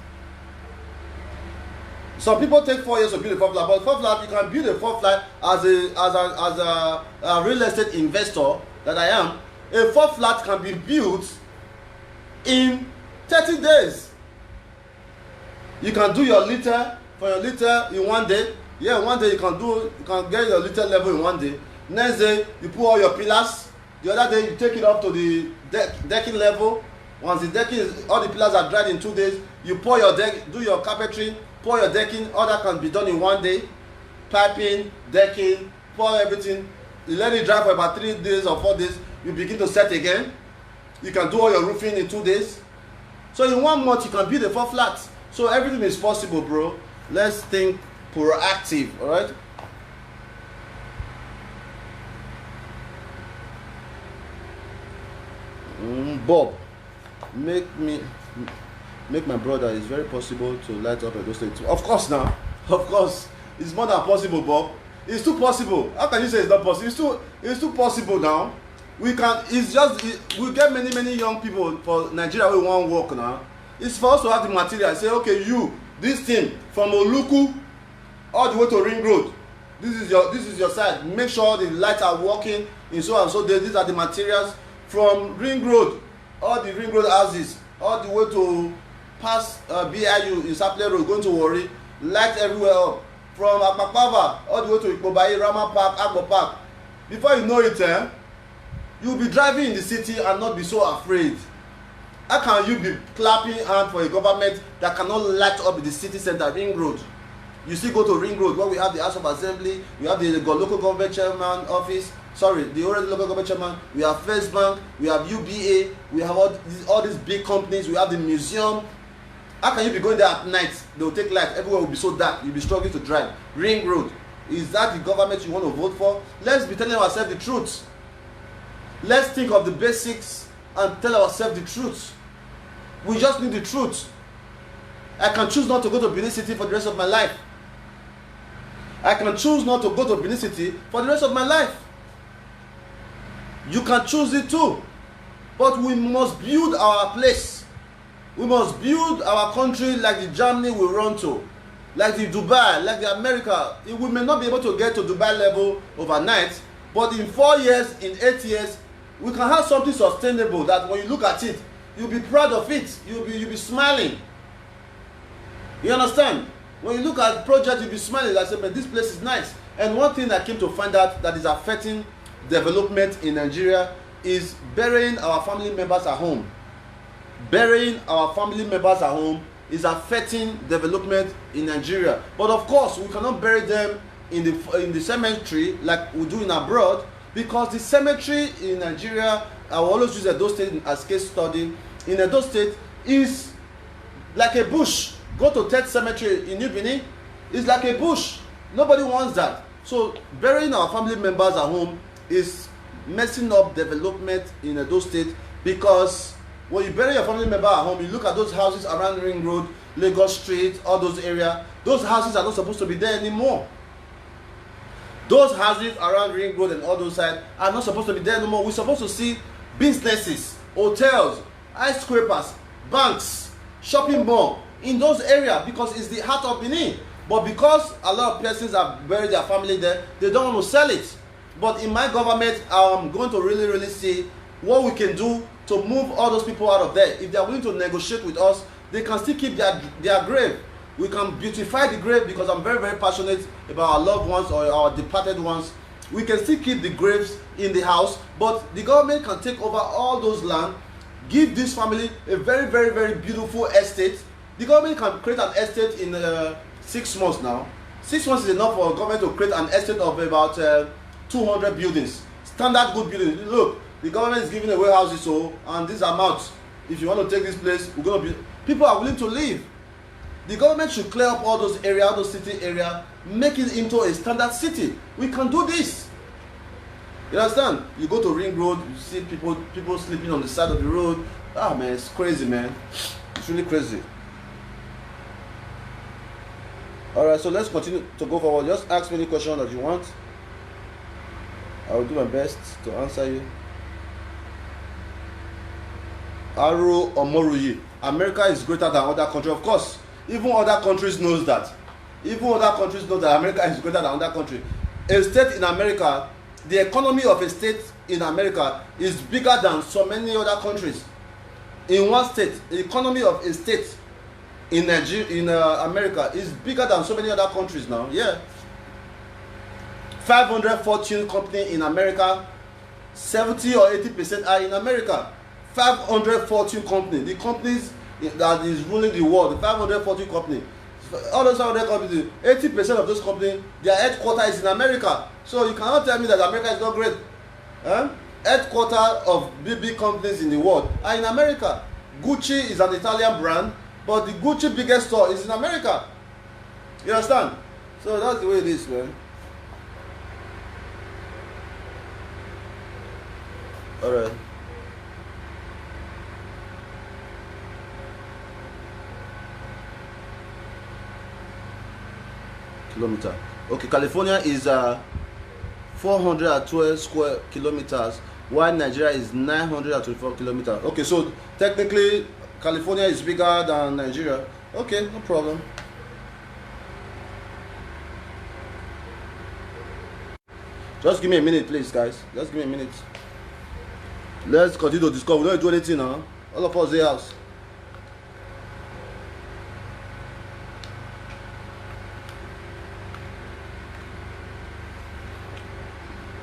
Some people take 4 years to build a floor flat, but floor flat, you can build a floor flat as a real estate investor that I am. A floor flat can be built in 30 days. You can do your litter for your litter in 1 day. Yeah, 1 day you can get your litter level in 1 day. Next day you put all your pillars. The other day you take it up to the decking level. Once the decking is, all the pillars are dried in 2 days, you pour your deck, do your carpentry, pour your decking. All that can be done in 1 day. Piping, decking, pour everything. You let it dry for about 3 days or 4 days. You begin to set again. You can do all your roofing in 2 days. So in 1 month you can build a floor flat. So everything is possible, bro. Let's think proactive, all right? Bob, make my brother. It's very possible to light up Edo State too. Of course now. Of course. It's more than possible, Bob. It's too possible. How can you say it's not possible? It's too possible now. We can, we get many young people for Nigeria who want to work now. It's for us to have the material. Say, okay, this thing from Oluku all the way to Ring Road. This is your side. Make sure the lights are working in so and so days. These are the materials from Ring Road, all the Ring Road houses, all the way to past BIU in Saple Road, going to Warri, lights everywhere up. From Akpakpava all the way to Ikobai, Rama Park, Agbo Park. Before you know it, you'll be driving in the city and not be so afraid. How can you be clapping hand for a government that cannot light up the city center, Ring Road? You still go to Ring Road where we have the House of Assembly, we have the local government chairman office, the already local government chairman, we have First Bank, we have UBA, we have all these big companies, we have the museum. How can you be going there at night? They will take light, everywhere will be so dark, you'll be struggling to drive. Ring Road, is that the government you want to vote for? Let's be telling ourselves the truth. Let's think of the basics and tell ourselves the truth. We just need the truth. I can choose not to go to Benin City for the rest of my life. I can choose not to go to Benin City for the rest of my life. You can choose it too. But we must build our place. We must build our country like the Germany we run to, like the Dubai, like the America. We may not be able to get to Dubai level overnight, but in 4 years, in 8 years, we can have something sustainable that when you look at it, you'll be proud of it. You'll be smiling. You understand? When you look at the project, you'll be smiling. Like, say, man, this place is nice. And one thing I came to find out that is affecting development in Nigeria is burying our family members at home. Burying our family members at home is affecting development in Nigeria. But of course, we cannot bury them in the cemetery like we do in abroad, because the cemetery in Nigeria, I will always use Edo State as case study. In Edo State is like a bush. Go to Tet Cemetery in New Benin, it's like a bush. Nobody wants that. So burying our family members at home is messing up development in Edo State, because when you bury your family member at home, you look at those houses around Ring Road, Lagos Street, all those areas, those houses are not supposed to be there anymore. Those houses around Ring Road and all those sides are not supposed to be there anymore. We're supposed to see businesses, hotels, ice scrapers, banks, shopping mall in those areas, because it's the heart of Benin. But because a lot of persons have buried their family there, they don't want to sell it. But in my government, I'm going to really see what we can do to move all those people out of there. If they are willing to negotiate with us, they can still keep their grave. We can beautify the grave, because I'm very passionate about our loved ones or our departed ones. We can still keep the graves in the house, but the government can take over all those land, give this family a very, very, very beautiful estate. The government can create an estate in 6 months now. 6 months is enough for government to create an estate of about 200 buildings, standard good buildings. Look, the government is giving away houses, so, and this amount, if you want to take this place, we're going to be, people are willing to live. The government should clear up all those areas, all those city areas, make it into a standard city. We can do this. You understand? You go to Ring Road, you see people sleeping on the side of the road. Ah man, it's crazy, man. It's really crazy. Alright, so let's continue to go forward. Just ask me any question that you want. I will do my best to answer you. Aro Omoruyi, America is greater than other countries. Of course, even other countries knows that. Even other countries know that America is greater than other countries. A state in America, the economy of a state in America is bigger than so many other countries. In one state, the economy of a state in America is bigger than so many other countries now. Yeah. 500 Fortune company in America, 70 or 80% are in America. 500 Fortune company, the companies that is ruling the world, the 500 Fortune company, all those 500 companies, 80% of those companies, their headquarters is in America. So you cannot tell me that America is not great. Headquarters of big companies in the world are in America. Gucci is an Italian brand, but the Gucci biggest store is in America. You understand? So that's the way it is, man. Alright. Kilometer. Okay, California is 412 square kilometers, while Nigeria is 924 kilometers. Okay, so technically California is bigger than Nigeria. Okay, no problem. Just give me a minute, please, guys. Just give me a minute. Let's continue to discuss. We don't do anything now. All of us in the house.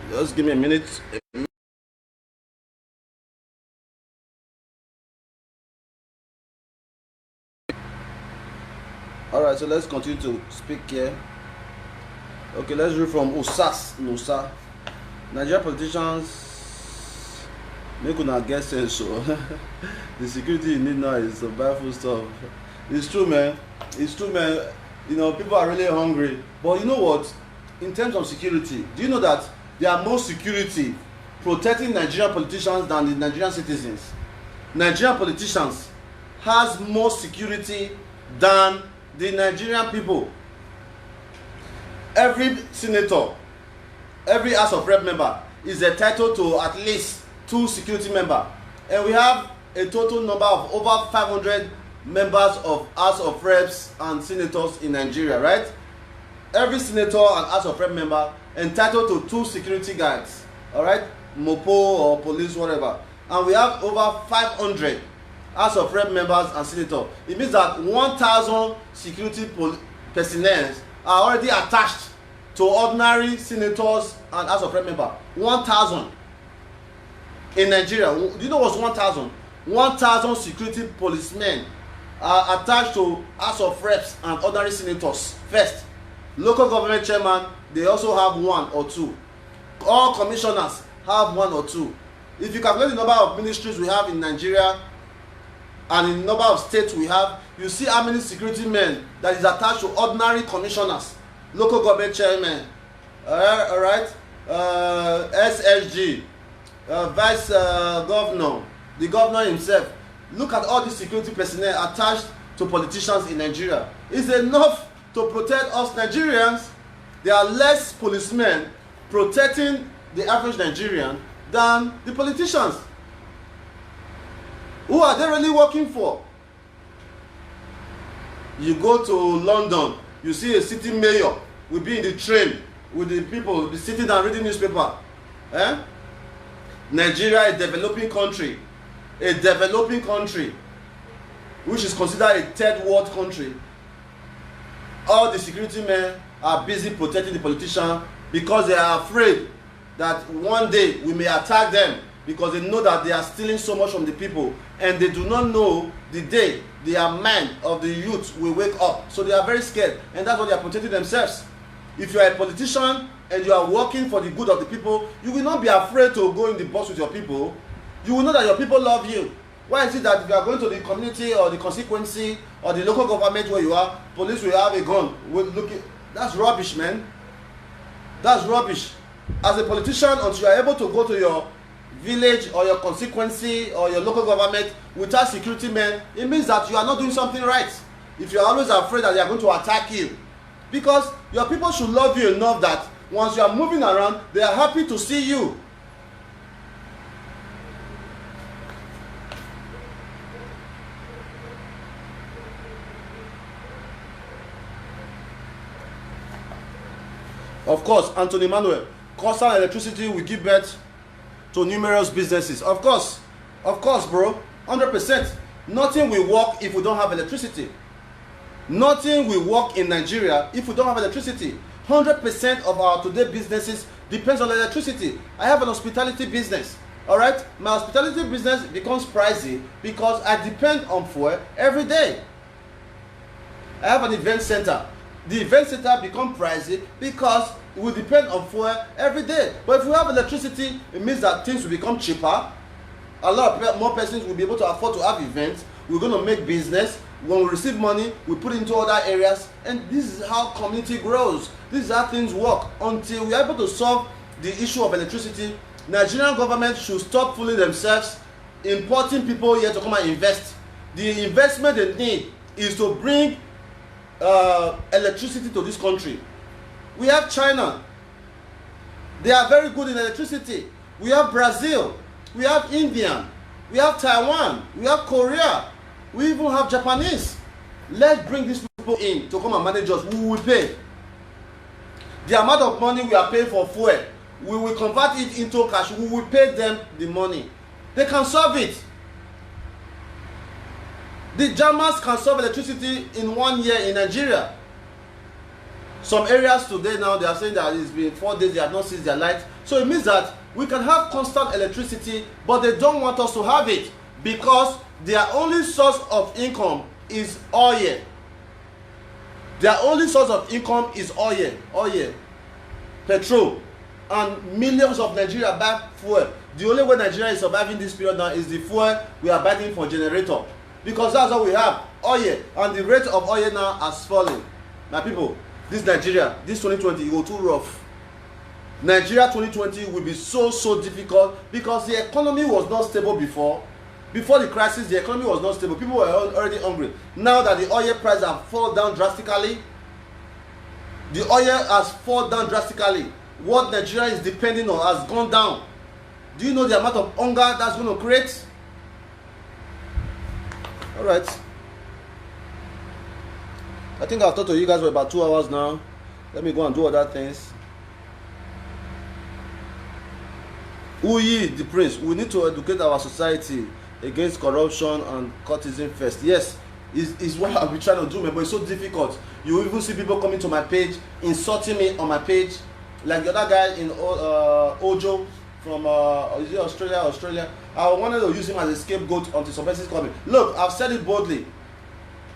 Just give me a minute. Alright, so let's continue to speak here. Okay, let's read from Osagie. Nigerian politicians make una get sense. So the security you need now is some powerful stuff. It's true, man. It's true, man. You know, people are really hungry. But you know what? In terms of security, do you know that there are more security protecting Nigerian politicians than the Nigerian citizens? Nigerian politicians has more security than the Nigerian people. Every senator, every House of Rep member is entitled to at least 2 security members, and we have a total number of over 500 members of House of Reps and senators in Nigeria, right? Every senator and House of Rep member entitled to 2 security guards, all right, mopo or police, whatever, and we have over 500 House of Rep members and senators. It means that 1,000 security personnel are already attached to ordinary senators and House of Rep members. 1,000 in Nigeria. Do you know what's 1,000? 1,000 security policemen are attached to House of Reps and ordinary senators. First, local government chairman, they also have 1 or 2. All commissioners have 1 or 2. If you calculate the number of ministries we have in Nigeria and the number of states we have, you see how many security men that is attached to ordinary commissioners, local government chairman, alright, SSG, vice governor, the governor himself. Look at all the security personnel attached to politicians in Nigeria. It's enough to protect us Nigerians. There are less policemen protecting the average Nigerian than the politicians. Who are they really working for? You go to London, you see a city mayor will be in the train with the people, be sitting and reading newspaper. Nigeria is a developing country, which is considered a third world country. All the security men are busy protecting the politician because they are afraid that one day we may attack them because they know that they are stealing so much from the people, and they do not know the day their mind of the youth will wake up. So they are very scared, and that's why they are protecting themselves. If you are a politician and you are working for the good of the people, you will not be afraid to go in the bus with your people. You will know that your people love you. Why is it that if you are going to the community or the constituency or the local government where you are, police will have a gun? That's rubbish, man. That's rubbish. As a politician, until you are able to go to your village or your constituency or your local government without security men, it means that you are not doing something right. If you are always afraid that they are going to attack you, because your people should love you enough that once you are moving around, they are happy to see you. Of course, Anthony Manuel, constant electricity will give birth to numerous businesses. Of course, bro, 100%. Nothing will work if we don't have electricity. Nothing will work in Nigeria if we don't have electricity. 100% of our today businesses depends on electricity. I have an hospitality business. All right, my hospitality business becomes pricey because I depend on fuel every day. I have an event center. The event center becomes pricey because it will depend on fuel every day. But if we have electricity, it means that things will become cheaper. A lot of more persons will be able to afford to have events. We're going to make business. When we receive money, we put it into other areas, and this is how community grows. This is how things work. Until we are able to solve the issue of electricity, Nigerian government should stop fooling themselves, importing people here to come and invest. The investment they need is to bring electricity to this country. We have China. They are very good in electricity. We have Brazil. We have India. We have Taiwan. We have Korea. We even have Japanese. Let's bring these people in to come and manage us. We will pay. The amount of money we are paying for fuel, we will convert it into cash. We will pay them the money. They can solve it. The Germans can solve electricity in 1 year in Nigeria. Some areas today now, they are saying that it's been 4 days they have not seen their light. So it means that we can have constant electricity, but they don't want us to have it because their only source of income is oil. Their only source of income is oil, petrol, and millions of Nigeria buy fuel. The only way Nigeria is surviving this period now is the fuel we are buying for generator, because that's all we have, oil, and the rate of oil now has fallen. My people, this Nigeria, this 2020, it will too rough. Nigeria 2020 will be so difficult because the economy was not stable before. Before the crisis, the economy was not stable. People were already hungry. Now that the oil price has fallen down drastically, what Nigeria is depending on has gone down. Do you know the amount of hunger that's going to create? All right. I think I've talked to you guys for about 2 hours now. Let me go and do other things. Uyi the prince, we need to educate our society against corruption and cultism first. Yes, is what I've been trying to do, man, but it's so difficult. You even see people coming to my page, insulting me on my page, like the other guy in Ojo from is it Australia. I wanted to use him as a scapegoat until some persons call me. Look, I've said it boldly.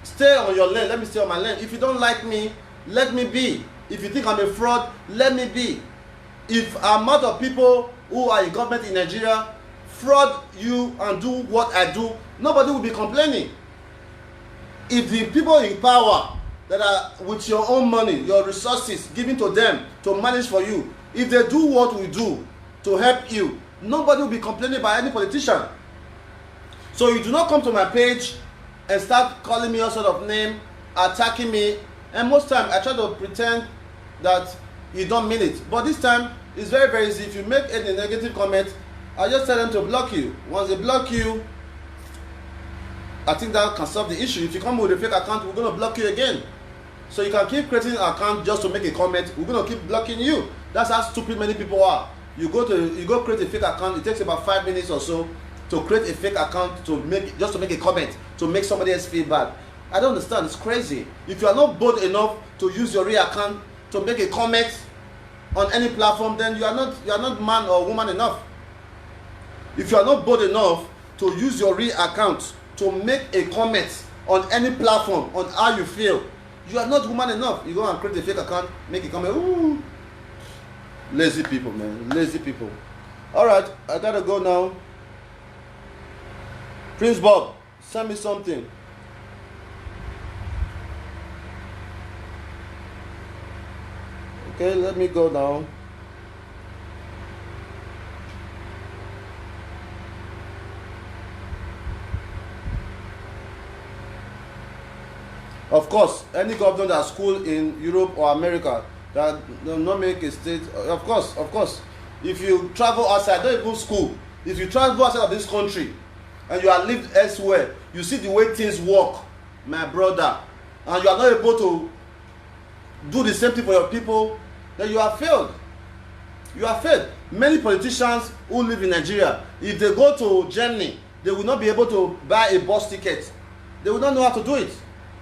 Stay on your lane, let me stay on my lane. If you don't like me, let me be. If you think I'm a fraud, let me be. If amount of people who are in government in Nigeria fraud you and do what I do, nobody will be complaining. If the people in power that are with your own money, your resources given to them to manage for you, if they do what we do to help you, nobody will be complaining by any politician. So you do not come to my page and start calling me all sort of name, attacking me, and most time I try to pretend that you don't mean it. But this time it's very easy. If you make any negative comment, I just tell them to block you. Once they block you, I think that can solve the issue. If you come with a fake account, we're going to block you again. So you can keep creating an account just to make a comment. We're going to keep blocking you. That's how stupid many people are. You go create a fake account. It takes about 5 minutes or so to create a fake account to make a comment to make somebody else feel bad. I don't understand. It's crazy. If you are not bold enough to use your real account to make a comment on any platform, then you are not man or woman enough. If you are not bold enough to use your real account to make a comment on any platform on how you feel, you are not woman enough. You go and create a fake account, make a comment. Ooh, lazy people, man, lazy people. All right, I gotta go now. Prince Bob, send me something. Okay, let me go now. Of course, any governor that school in Europe or America that will not make a state, of course, if you travel outside, don't even school. If you travel outside of this country and you are lived elsewhere, you see the way things work, my brother, and you are not able to do the same thing for your people, then you are failed. You are failed. Many politicians who live in Nigeria, if they go to Germany, they will not be able to buy a bus ticket. They will not know how to do it.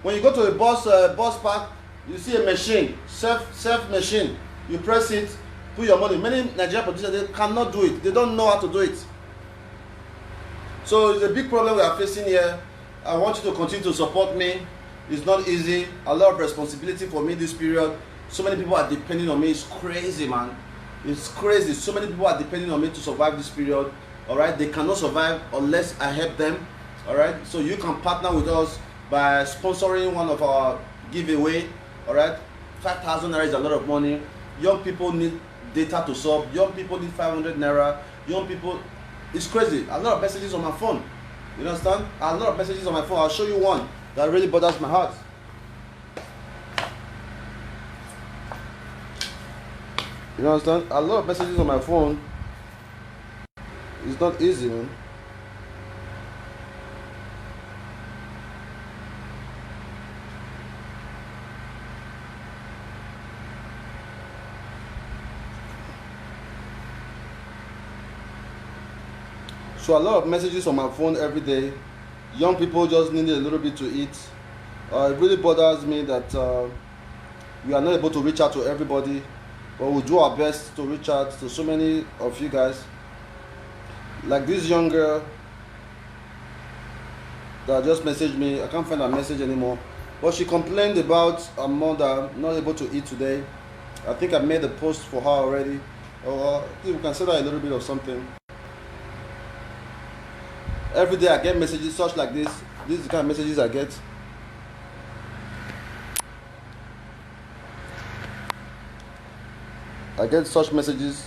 When you go to a bus park, you see a machine, self machine. You press it, put your money. Many Nigerian politicians, they cannot do it. They don't know how to do it. So it's a big problem we are facing here. I want you to continue to support me. It's not easy. A lot of responsibility for me this period. So many people are depending on me. It's crazy, man. It's crazy. So many people are depending on me to survive this period. All right, they cannot survive unless I help them. All right, so you can partner with us by sponsoring one of our giveaway. All right, 5,000 naira is a lot of money. Young people need data to solve. Young people need 500 naira. Young people, it's crazy. A lot of messages on my phone. You understand? A lot of messages on my phone. I'll show you one that really bothers my heart. You understand? A lot of messages on my phone. It's not easy, man. So a lot of messages on my phone every day. Young people just need a little bit to eat. It really bothers me that we are not able to reach out to everybody, but we'll do our best to reach out to so many of you guys. Like this young girl that just messaged me. I can't find her message anymore, but she complained about her mother not able to eat today. I think I made a post for her already. Or we can say that a little bit of something. Every day I get messages such like this. This is the kind of messages I get. I get such messages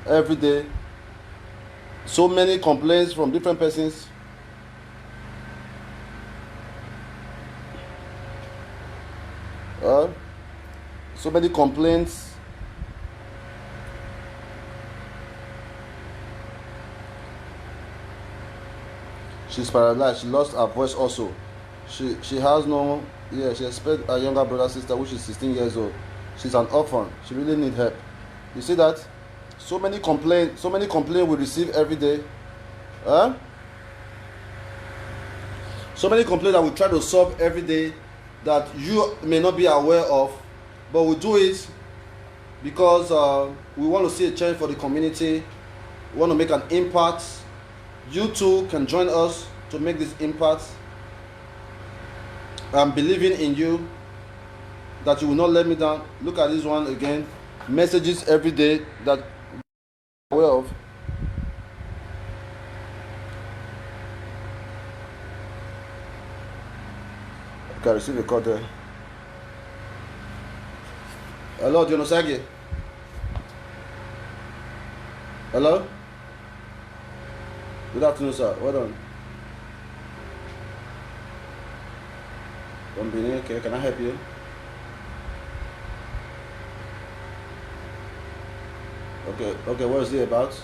every day. So many complaints from different persons. So many complaints. She's paralyzed. She lost her voice also. She has no, yeah, she expects a younger brother sister which is 16 years old. She's an orphan. She really needs help. You see that? So many complaints we receive every day. So many complaints that we try to solve every day that you may not be aware of, but we do it because we want to see a change for the community. We want to make an impact. You too can join us to make this impact. I'm believing in you that you will not let me down. Look at this one again. Messages every day that I'm aware of. Okay, I received a call there. Hello, Dion Osagie. Hello? Good afternoon, sir. Well done. From Benin, okay, can I help you? Okay, what is it about?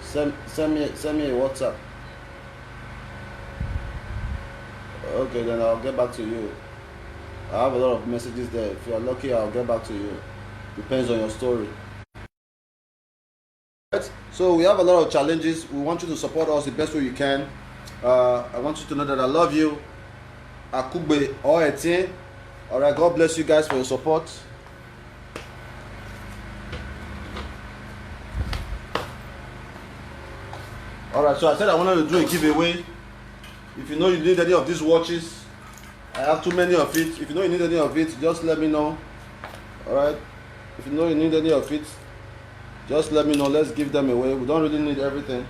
Send me a WhatsApp. Okay, then I'll get back to you. I have a lot of messages there. If you are lucky, I'll get back to you. Depends on your story. So we have a lot of challenges. We want you to support us the best way you can. I want you to know that I love you. Akugbe or Etienne. Alright, God bless you guys for your support. Alright, so I said I wanted to do a giveaway. If you know you need any of these watches, I have too many of it. If you know you need any of it, just let me know. Alright, if you know you need any of it, just let me know. Let's give them away. We don't really need everything.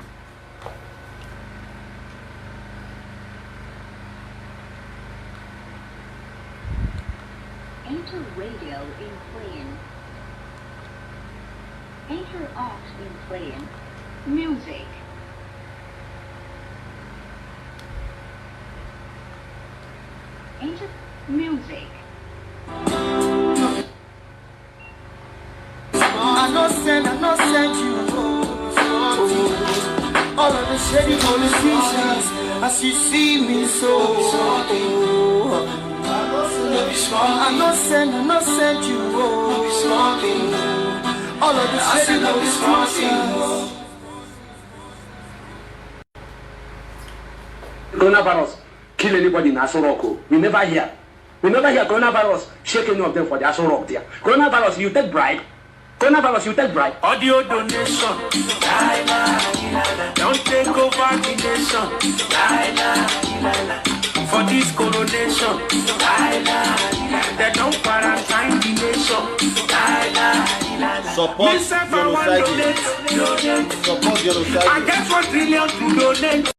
Enter radio in playing. Enter aux in playing. Music. Enter music. I no send you. All of the shady politicians, as you see me so. I no send you. All of the shady politicians. Coronavirus kill anybody in Aso Rock. We never hear coronavirus shake any of them for the Aso Rock there. Coronavirus, you take bribe. Coronavirus, you take bribe. Audio donation. Don't take over the nation. For this coronation. They don't quarantine the nation. Support the Osagie. Support the Osagie. I get 1 trillion to donate.